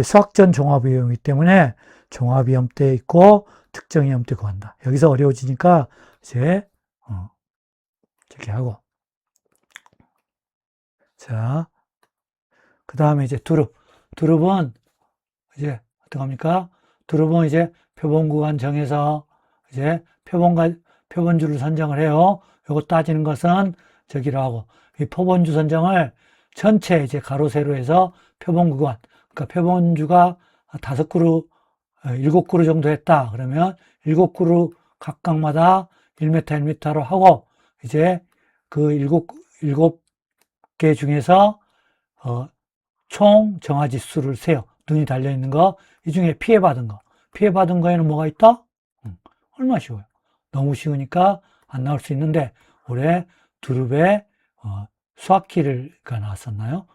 수학전 종합위험이기 때문에 종합위험 때 있고 특정위험 때 구한다. 여기서 어려워지니까 이제 저렇게 하고. 자, 그 다음에 이제 두릅은 이제 어떡합니까? 두릅은 이제 표본구간 정해서 이제 표본주를 선정을 해요. 요거 따지는 것은 저기로 하고, 이 표본주 선정을 전체 이제 가로 세로 해서 표본구간, 그러니까 표본주가 5그루, 7그루 정도 했다. 그러면 7그루 각각마다 1m, 1m로 하고, 이제 그 7개 중에서 총 정화지수를 세요. 눈이 달려있는 거, 이 중에 피해받은 거에는 뭐가 있다? 얼마나 쉬워요. 너무 쉬우니까 안 나올 수 있는데, 올해 두릅에 수학기가 나왔었나요?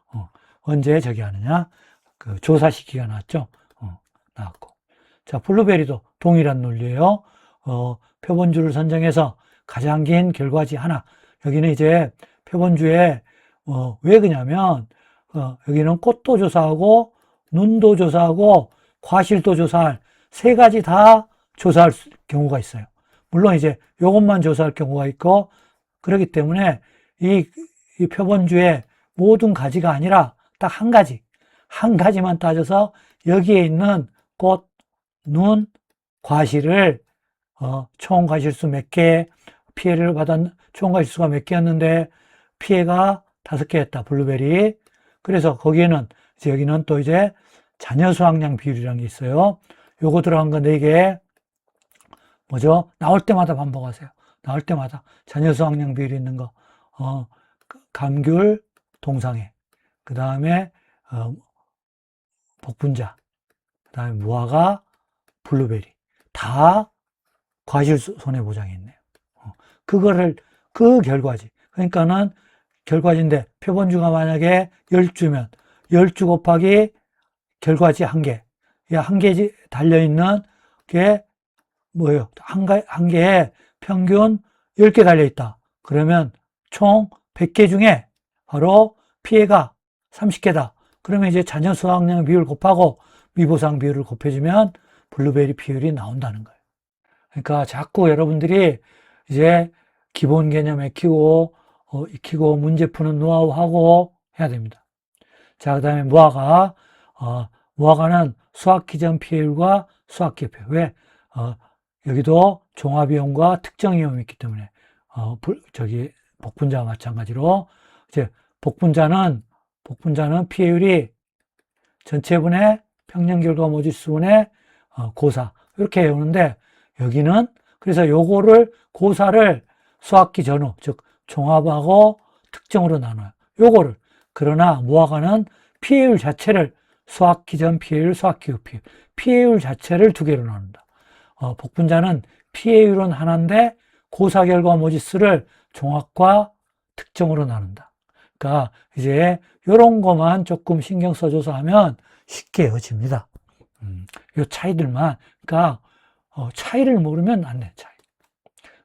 언제 저기 하느냐? 그 조사 시기가 나왔죠? 나왔고. 자, 블루베리도 동일한 논리예요. 표본주를 선정해서 가장 긴 결과지 하나. 여기는 이제 표본주에 왜 그러냐면 여기는 꽃도 조사하고 눈도 조사하고 과실도 조사할 세 가지 다 조사할 경우가 있어요. 물론 이제 이것만 조사할 경우가 있고 그렇기 때문에 이 표본주의 모든 가지가 아니라 딱 한 가지만 따져서 여기에 있는 꽃, 눈, 과실을 총 과실수 몇 개, 피해를 받은 총 과실수가 몇 개였는데 피해가 5개였다. 블루베리. 그래서 거기에는 이제 여기는 또 이제 자녀 수확량 비율이라는 게 있어요. 요거 들어간 거 4개. 뭐죠? 나올 때마다 반복하세요. 나올 때마다 자녀 수확량 비율이 있는 거. 감귤, 동상해. 그 다음에 복분자. 그 다음에 무화과, 블루베리. 다 과실 손해보장이 있네요. 그 결과지. 그러니까는 결과지인데 표본주가 만약에 10주면 10주 곱하기 결과지 1개. 이 1개 달려있는 게 뭐예요? 한 개에 평균 10개 달려있다. 그러면 총 100개 중에 바로 피해가 30개다. 그러면 이제 자녀 수확량 비율 곱하고 미보상 비율을 곱해주면 블루베리 비율이 나온다는 거예요. 그러니까 자꾸 여러분들이 이제 기본 개념 익히고 문제 푸는 노하우 하고 해야 됩니다. 자, 그 다음에 무화과는 수확기 전 피해율과 수확기 피해. 왜? 여기도 종합이온과 특정이온이 있기 때문에, 복분자와 마찬가지로, 이제 복분자는 피해율이 전체분의 평년결과 모지수분의 고사. 이렇게 해오는데, 여기는, 그래서 요거를, 고사를 수확기 전후, 즉, 종합하고 특정으로 나눠요. 요거를. 그러나 무화과는 피해율 자체를 수확기 전 피해율, 수확기 후 피해율 자체를 2개로 나눈다. 복분자는 피해율은 하나인데 고사 결과 모지수를 종합과 특정으로 나눈다. 그러니까 이제 이런 것만 조금 신경 써줘서 하면 쉽게 이어집니다. 이 차이들만. 그러니까 차이를 모르면 안 돼. 차이.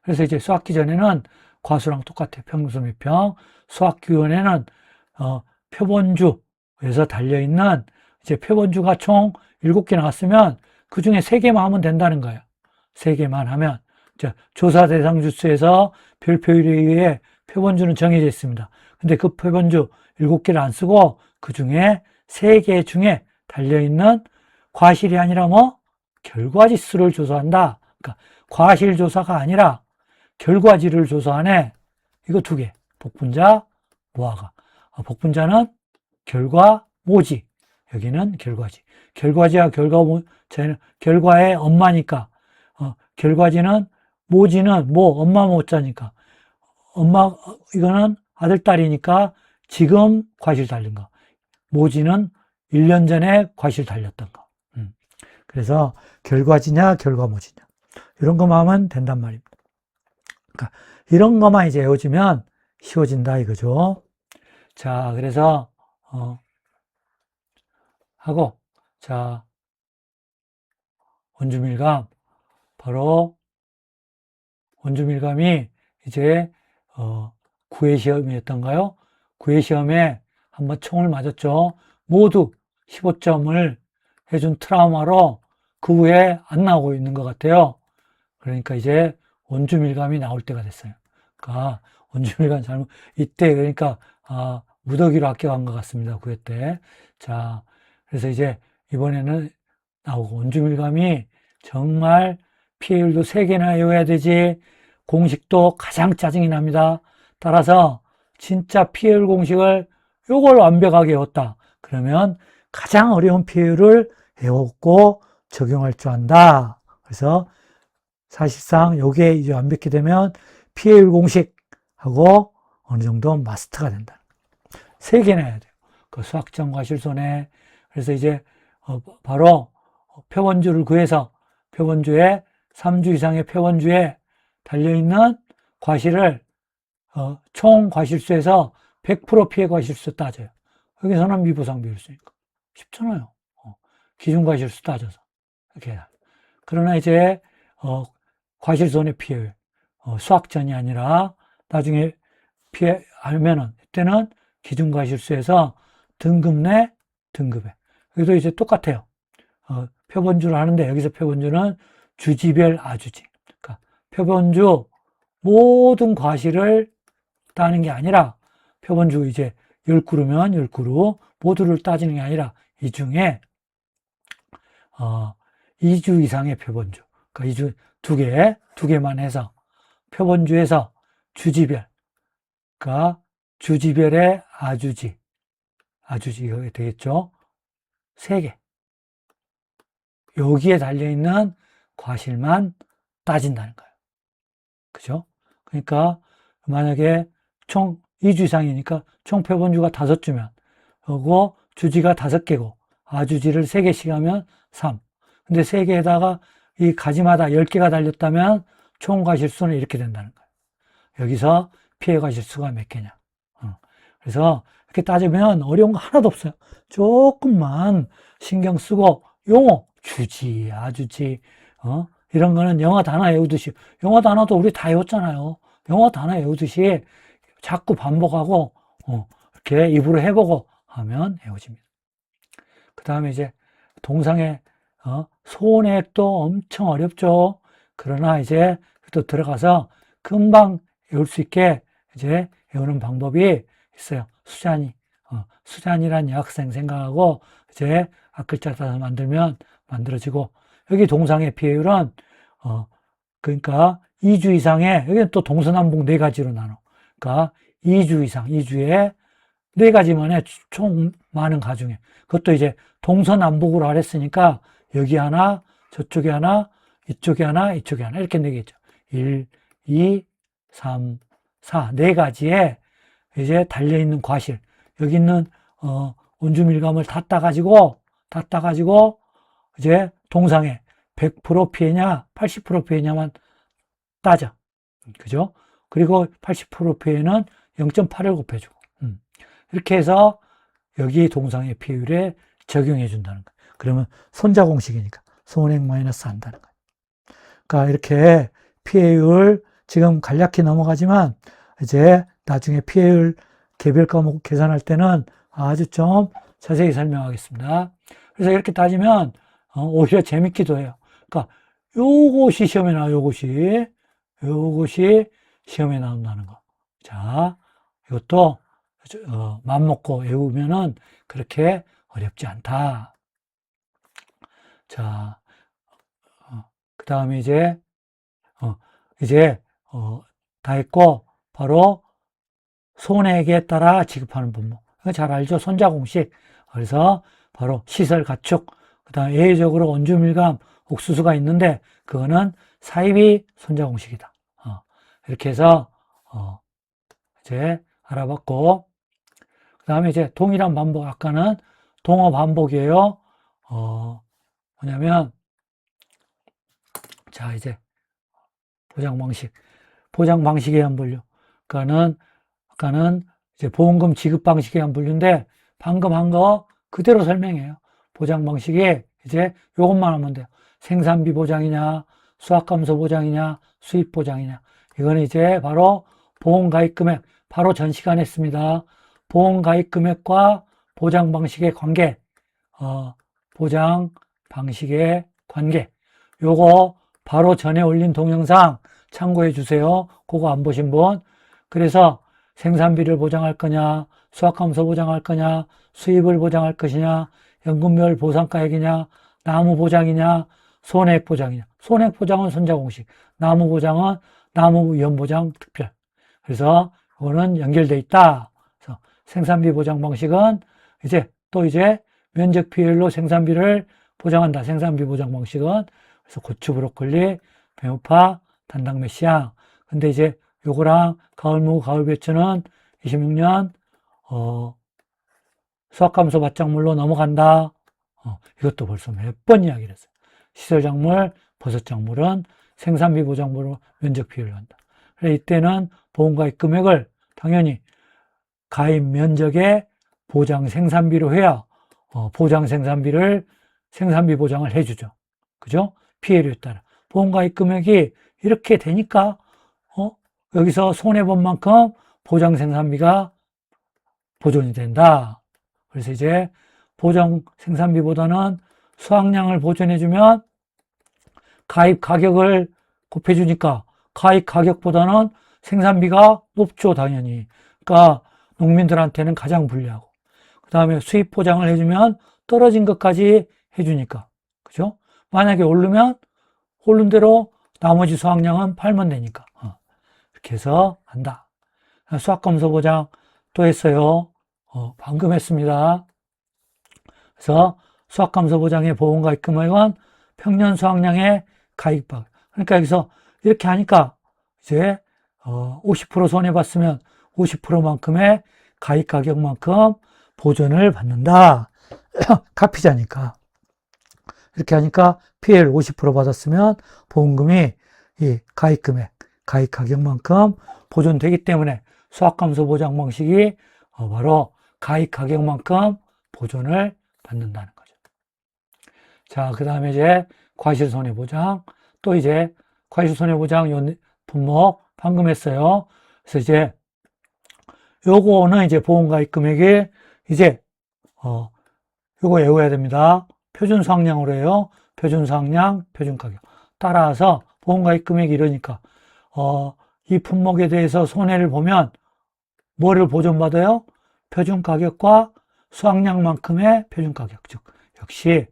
그래서 이제 수확기 전에는 과수랑 똑같아요. 평수 몇 평. 수확기 후에는 표본주에서 달려있는 이제 표본주가 총 7개 나왔으면 그 중에 3개만 하면 된다는 거예요. 3개만 하면. 조사 대상 주수에서 별표율에 의해 표본주는 정해져 있습니다. 근데 그 표본주 7개를 안 쓰고 그 중에 3개 중에 달려있는 과실이 아니라 결과지수를 조사한다. 그러니까 과실 조사가 아니라 결과지를 조사하네. 이거 2개. 복분자, 무화과. 복분자는 결과모지. 여기는 결과지. 결과지와 결과의 엄마니까. 결과지는, 모지는 엄마 모자니까. 이거는 아들, 딸이니까 지금 과실 달린 거. 모지는 1년 전에 과실 달렸던 거. 그래서 결과지냐, 결과모지냐. 이런 것만 하면 된단 말입니다. 그러니까 이런 것만 이제 외워지면 쉬워진다 이거죠. 자, 그래서 자, 원주밀감 바로 원주밀감이 이제 9회 시험이었던가요? 9회 시험에 한번 총을 맞았죠. 모두 15점을 해준 트라우마로 그 후에 안 나오고 있는 것 같아요. 그러니까 이제 원주밀감이 나올 때가 됐어요. 그러니까 원주밀감 이때 그러니까 무더기로 합격한 것 같습니다. 9회 때. 자, 그래서 이제 이번에는 나오고 원주밀감이 정말 피해율도 3개나 외워야 되지. 공식도 가장 짜증이 납니다. 따라서 진짜 피해율 공식을 요걸 완벽하게 외웠다. 그러면 가장 어려운 피해율을 외웠고 적용할 줄 안다. 그래서 사실상 요게 이제 완벽히 되면 피해율 공식하고 어느 정도 마스터가 된다. 3개나 해야 돼요. 그 수학적 과실손해. 그래서 이제 바로 표본주를 구해서 표본주에 3주 이상의 표본주에 달려있는 과실을 총 과실수에서 100% 피해 과실수 따져요. 여기서는 미보상 비율 쓰니까 과실손해 피해율. 수학전이 아니라 나중에 피해하면은, 이때는 기준과실수에서 등급 내 등급에. 여기도 이제 똑같아요. 표본주를 하는데 여기서 표본주는 주지별 아주지. 그러니까 표본주 모든 과실을 따는 게 아니라 표본주 이제 10그루면 10그루 모두를 따지는 게 아니라 이 중에 2주 이상의 표본주. 그러니까 2주 두 개만 해서 표본주에서 주지별. 그러니까 주지별의 아주지. 이거 되겠죠? 3개. 여기에 달려있는 과실만 따진다는 거예요. 그죠? 그러니까 만약에 총 2주 이상이니까 총 표본주가 5주면 그리고 주지가 5개고 아주지를 3개씩 하면 3. 근데 3개에다가 이 가지마다 10개가 달렸다면 총 과실수는 이렇게 된다는 거예요. 여기서 피해 과실수가 몇 개냐. 그래서 이렇게 따지면 어려운 거 하나도 없어요. 조금만 신경 쓰고 용어, 주지, 아주지, 이런 거는 영어 단어 외우듯이, 영어 단어도 우리 다 외웠잖아요. 영어 단어 외우듯이 자꾸 반복하고, 이렇게 입으로 해보고 하면 외워집니다. 그 다음에 이제 동상의, 소원액도 엄청 어렵죠. 그러나 이제 또 들어가서 금방 외울 수 있게 이제 외우는 방법이 있어요. 수잔이란 여학생 생각하고 이제 앞글자 따서 만들면 만들어지고, 여기 동상의 피해율은 그러니까 2주 이상의, 여기는 또 동서남북 4가지로 나눠. 그러니까 2주 이상, 2주에 4가지만 해, 총 많은 가중에. 그것도 이제 동서남북으로 하랬으니까 여기 하나, 저쪽에 하나, 이쪽에 하나, 이쪽에 하나 이렇게 4개죠. 1, 2, 3, 4 4가지에 이제 달려있는 과실, 여기 있는 온주밀감을 다 따가지고 이제 동상에 100% 피해냐 80% 피해냐만 따져. 그죠? 그리고 80% 피해는 0.8을 곱해주고 이렇게 해서 여기 동상의 피해율에 적용해 준다는 거예요. 그러면 손자 공식이니까 손액 마이너스 한다는 거예요. 그러니까 이렇게 피해율 지금 간략히 넘어가지만 이제 나중에 피해율 개별 과목 계산할 때는 아주 좀 자세히 설명하겠습니다. 그래서 이렇게 따지면 오히려 재밌기도 해요. 그러니까 요것이 시험에 나와요. 요것이 시험에 나온다는 거. 자, 이것도 맘먹고 외우면은 그렇게 어렵지 않다. 자, 그 다음에 이제 다 했고 바로 손액에 따라 지급하는 분모. 잘 알죠? 손자 공식. 그래서 바로 시설 가축, 그 다음에 예외적으로 온주밀감, 옥수수가 있는데 그거는 사이비 손자 공식이다. 이렇게 해서 이제 알아봤고, 그 다음에 이제 동일한 반복, 아까는 동어 반복이에요. 뭐냐면 자, 이제 보장 방식에 의한 분류. 아까는 이제 보험금 지급 방식에 의한 분류인데 방금 한 거 그대로 설명해요. 보장 방식에 이제 요것만 하면 돼요. 생산비 보장이냐, 수확감소 보장이냐, 수입 보장이냐. 이거는 이제 바로 보험가입 금액, 바로 전 시간에 했습니다. 보험가입 금액과 보장 방식의 관계, 보장 방식의 관계. 요거 바로 전에 올린 동영상 참고해 주세요. 그거 안 보신 분. 그래서 생산비를 보장할 거냐, 수확감소 보장할 거냐, 수입을 보장할 것이냐, 연금별 보상가액이냐, 나무 보장이냐, 손해액 보장이냐. 손해액 보장은 손자 공식, 나무 보장은 나무 위험 보장 특별. 그래서 이거는 연결돼 있다. 그래서 생산비 보장 방식은 이제 면적 비율로 생산비를 보장한다. 생산비 보장 방식은 그래서 고추, 브로콜리, 배우파, 단당 메시앙. 근데 이제 요거랑 가을무, 가을배추는 26년 수확감소 밭작물로 넘어간다. 이것도 벌써 몇 번 이야기를 했어요. 시설작물, 버섯작물은 생산비 보장으로 면적 비율을 한다. 그래서 이때는 보험가입 금액을 당연히 가입 면적의 보장 생산비로 해야 보장 생산비 보장을 해주죠. 그죠? 피해율에 따라. 보험가입 금액이 이렇게 되니까 여기서 손해본 만큼 보장 생산비가 보존이 된다. 그래서 이제 보장 생산비보다는 수확량을 보존해주면 가입 가격을 곱해주니까 가입 가격보다는 생산비가 높죠, 당연히. 그러니까 농민들한테는 가장 불리하고. 그 다음에 수입 보장을 해주면 떨어진 것까지 해주니까. 그죠? 만약에 오르면 오른 대로 나머지 수확량은 팔면 되니까. 이렇게 해서 한다. 수확감소 보장 또 했어요. 방금 했습니다. 그래서 수확감소 보장의 보험가입 금액은 평년 수확량의 가입박. 그러니까 여기서 이렇게 하니까 이제 50% 손해봤으면 50%만큼의 가입 가격만큼 보존을 받는다. 가피자니까. 이렇게 하니까 피해를 50% 받았으면 보험금이 이 가입 금액, 가입 가격만큼 보존되기 때문에 수확감소 보장 방식이 바로 가입 가격만큼 보존을 받는다는 거죠. 자, 그 다음에 이제 과실손해보장. 또 이제 과실손해보장 요 품목 방금 했어요. 그래서 이제 요거는 이제 보험가입 금액이 이제 요거 외워야 됩니다. 표준 수확량으로 해요. 표준 수확량, 표준 가격. 따라서 보험가입 금액이 이러니까 이 품목에 대해서 손해를 보면 뭐를 보존받아요? 표준 가격과 수확량만큼의 표준 가격. 즉 역시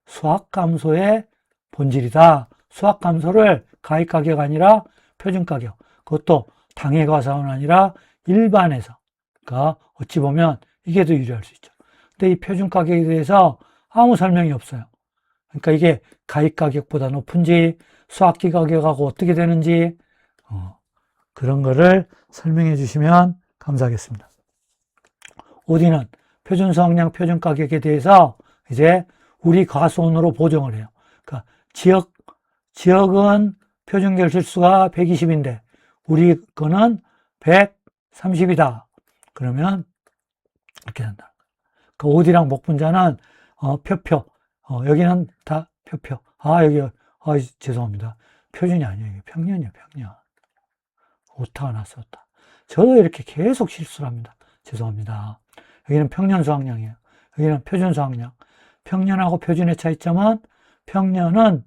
수확 감소의 본질이다. 수확 감소를 가입 가격 아니라 표준 가격. 그것도 당해 과세원 아니라 일반에서. 그러니까 어찌 보면 이게 더 유리할 수 있죠. 근데 이 표준 가격에 대해서 아무 설명이 없어요. 그러니까 이게 가입 가격보다 높은지 수확기 가격하고 어떻게 되는지 그런 거를 설명해 주시면 감사하겠습니다. 어디는 표준 수확량, 표준 가격에 대해서 이제 우리 과수원으로 보정을 해요. 그러니까 지역은 표준 결실수가 120인데 우리 거는 130이다. 그러면 이렇게 된다. 그 어디랑 목분자는 표표. 여기는 다 표표. 여기 죄송합니다. 표준이 아니에요. 이게 평년이에요. 평년. 오타가 났어. 오타. 저도 이렇게 계속 실수를 합니다. 죄송합니다. 여기는 평년 수확량이에요. 여기는 표준 수확량. 평년하고 표준의 차이점은 평년은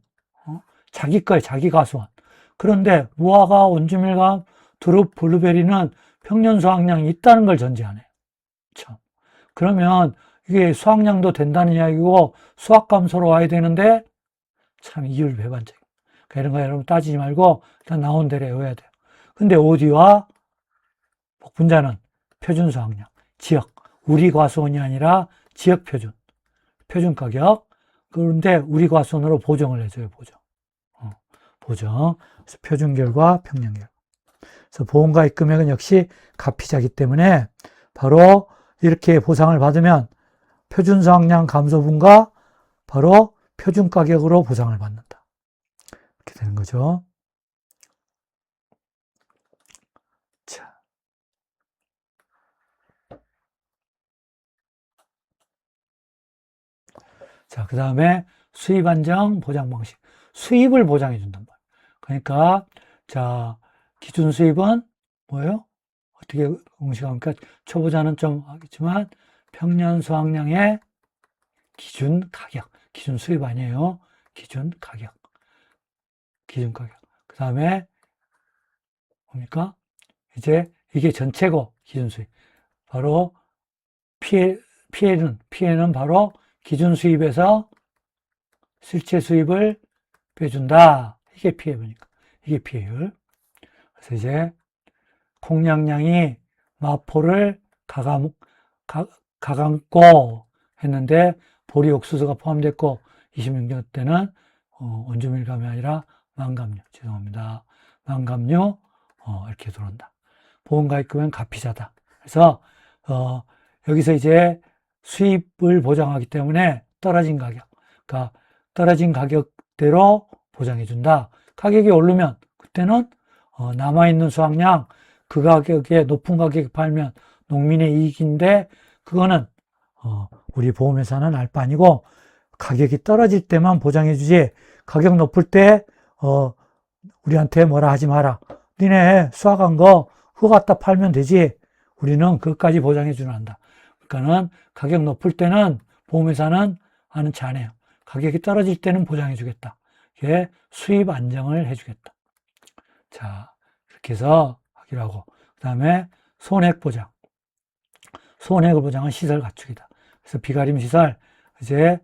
자기 거예요. 자기 과수원. 그런데 무화과, 온주밀감, 두릅, 블루베리는 평년 수확량이 있다는 걸 전제하네요. 참. 그러면 이게 수확량도 된다는 이야기고 수확 감소로 와야 되는데 참 이율 배반적. 그러니까 이런 거 여러분 따지지 말고 일단 나온 대로 외워야 돼요. 근데 어디와 목분자는 표준 수확량, 지역, 우리 과수원이 아니라 지역 표준, 표준 가격. 그런데 우리 과수원으로 보정을 해줘요. 보정. 그래서 표준결과 평년결. 그래서 보험가입 금액은 역시 가피자이기 때문에 바로 이렇게 보상을 받으면 표준 수확량 감소분과 바로 표준 가격으로 보상을 받는다. 이렇게 되는 거죠. 자, 그 다음에 수입 안정 보장 방식. 수입을 보장해 준단 말이에요. 그러니까, 자, 기준 수입은 뭐예요? 어떻게 공식합니까? 초보자는 좀 하겠지만, 평년 수확량의 기준 가격. 기준 수입 아니에요. 기준 가격. 기준 가격. 그 다음에, 뭡니까? 이제 이게 전체고, 기준 수입. 바로, 피해는 바로 기준 수입에서 실제 수입을 빼준다. 이게 피해보니까. 이게 피해율. 그래서 이제 콩량량이 마포를 가감고 했는데 보리 옥수수가 포함됐고 26년 때는 원주밀감이 아니라 망감류. 죄송합니다. 망감류 이렇게 들어온다. 보험가입금은 가피자다. 그래서 여기서 이제 수입을 보장하기 때문에 떨어진 가격, 그러니까 떨어진 가격대로 보장해준다. 가격이 오르면 그때는 남아있는 수확량 그 가격에 높은 가격에 팔면 농민의 이익인데 그거는 우리 보험회사는 알 바 아니고 가격이 떨어질 때만 보장해주지 가격 높을 때 우리한테 뭐라 하지 마라. 니네 수확한 거 후가 갖다 팔면 되지. 우리는 그것까지 보장해 주는 한다. 그러니까는 가격 높을 때는 보험회사는 하는 체 안 해요. 가격이 떨어질 때는 보장해 주겠다. 이게 수입 안정을 해 주겠다. 자, 이렇게 해서 하기로 하고. 그 다음에 손해 보장. 손해를 보장한 시설 갖추기다. 그래서 비가림 시설, 이제,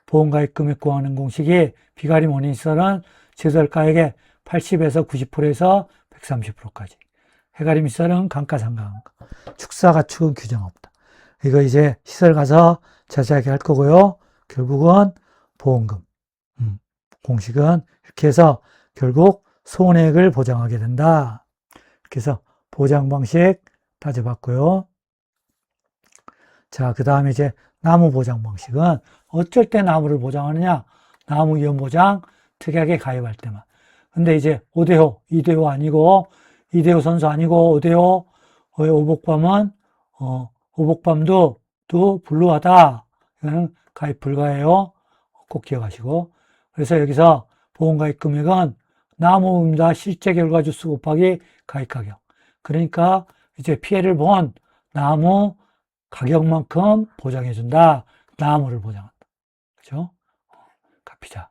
보험가입 금액 구하는 공식이 비가림 원인 시설은 시설가액의 80에서 90%에서 130%까지. 해가림 시설은 감가상각한가. 축사 가축은 규정 없다. 이거 이제 시설 가서 자세하게 할 거고요. 결국은 보험금. 공식은 이렇게 해서 결국 손해액을 보장하게 된다. 이렇게 해서 보장 방식 따져봤고요. 자, 그 다음에 이제 나무 보장 방식은 어쩔 때 나무를 보장하느냐? 나무 위험 보장 특약에 가입할 때만. 근데 이제 5대5, 2대5 아니고 2대5 선수 아니고 5대5 오복밤은 오복밤도 또 불루하다. 이거는 가입 불가해요. 꼭 기억하시고. 그래서 여기서 보험가입 금액은 나무입니다. 실제 결과주 수 곱하기 가입 가격. 그러니까 이제 피해를 본 나무 가격만큼 보장해준다. 나무를 보장한다. 그죠? 갚이자.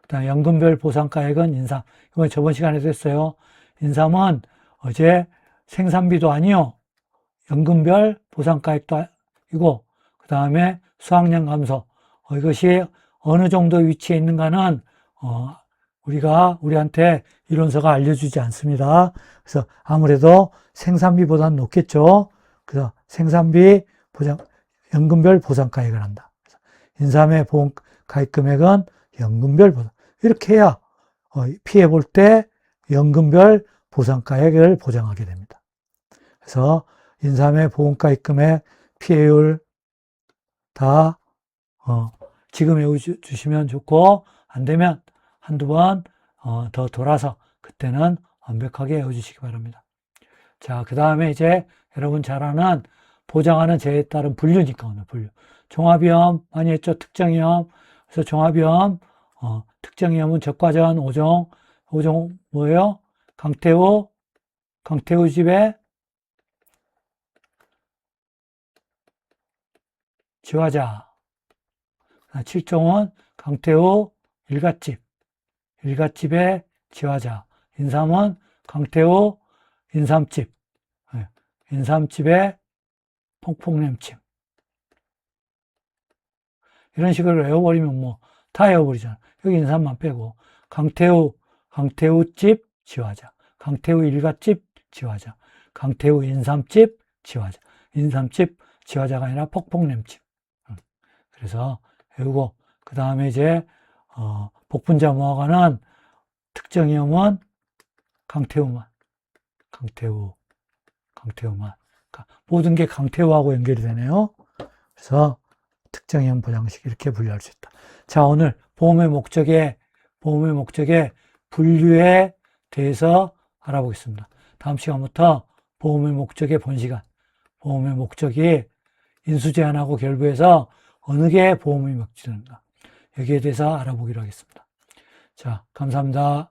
그 다음에 연금별 보상가액은 인삼. 이건 저번 시간에도 했어요. 인삼은 어제 생산비도 아니요. 연금별 보상가액도 아니고, 그 다음에 수확량 감소. 이것이 어느 정도 위치에 있는가는, 우리한테 이론서가 알려주지 않습니다. 그래서 아무래도 생산비보다는 높겠죠. 그래서 생산비 보장, 연금별 보상가액을 한다. 인삼의 보험 가입 금액은 연금별 보상. 이렇게 해야 피해 볼 때 연금별 보상가액을 보장하게 됩니다. 그래서 인삼의 보험가입 금액, 피해율 다 지금 외워주시면 좋고, 안 되면 한두 번 더 돌아서 그때는 완벽하게 외워주시기 바랍니다. 자, 그 다음에 이제 여러분 잘 아는 보장하는 재해에 따른 분류니까 오늘 분류. 종합위험 많이 했죠. 특정위험. 그래서 종합위험, 특정위험은 적과전 5종. 5종 뭐예요? 강태우 집에 지화자. 7종은 강태우 일갓집의 지화자. 인삼은 강태우 인삼집. 인삼집의 퐁퐁냄침. 이런 식으로 외워버리면 뭐 다 외워버리잖아. 여기 인삼만 빼고. 강태우집 지화자. 강태우 일갓집 지화자. 강태우 인삼집 지화자. 인삼집 지화자가 아니라 퐁퐁냄침. 그래서 외우고, 그 다음에 이제, 복분자 무화과는 특정위험은 강태우만. 모든 게 강태우하고 연결이 되네요. 그래서 특정위험 보장식 이렇게 분류할 수 있다. 자, 오늘 보험의 목적에 분류에 대해서 알아보겠습니다. 다음 시간부터 보험의 목적의 본시간, 보험의 목적이 인수제한하고 결부해서 어느 게 보험의 목적인가, 여기에 대해서 알아보기로 하겠습니다. 자, 감사합니다.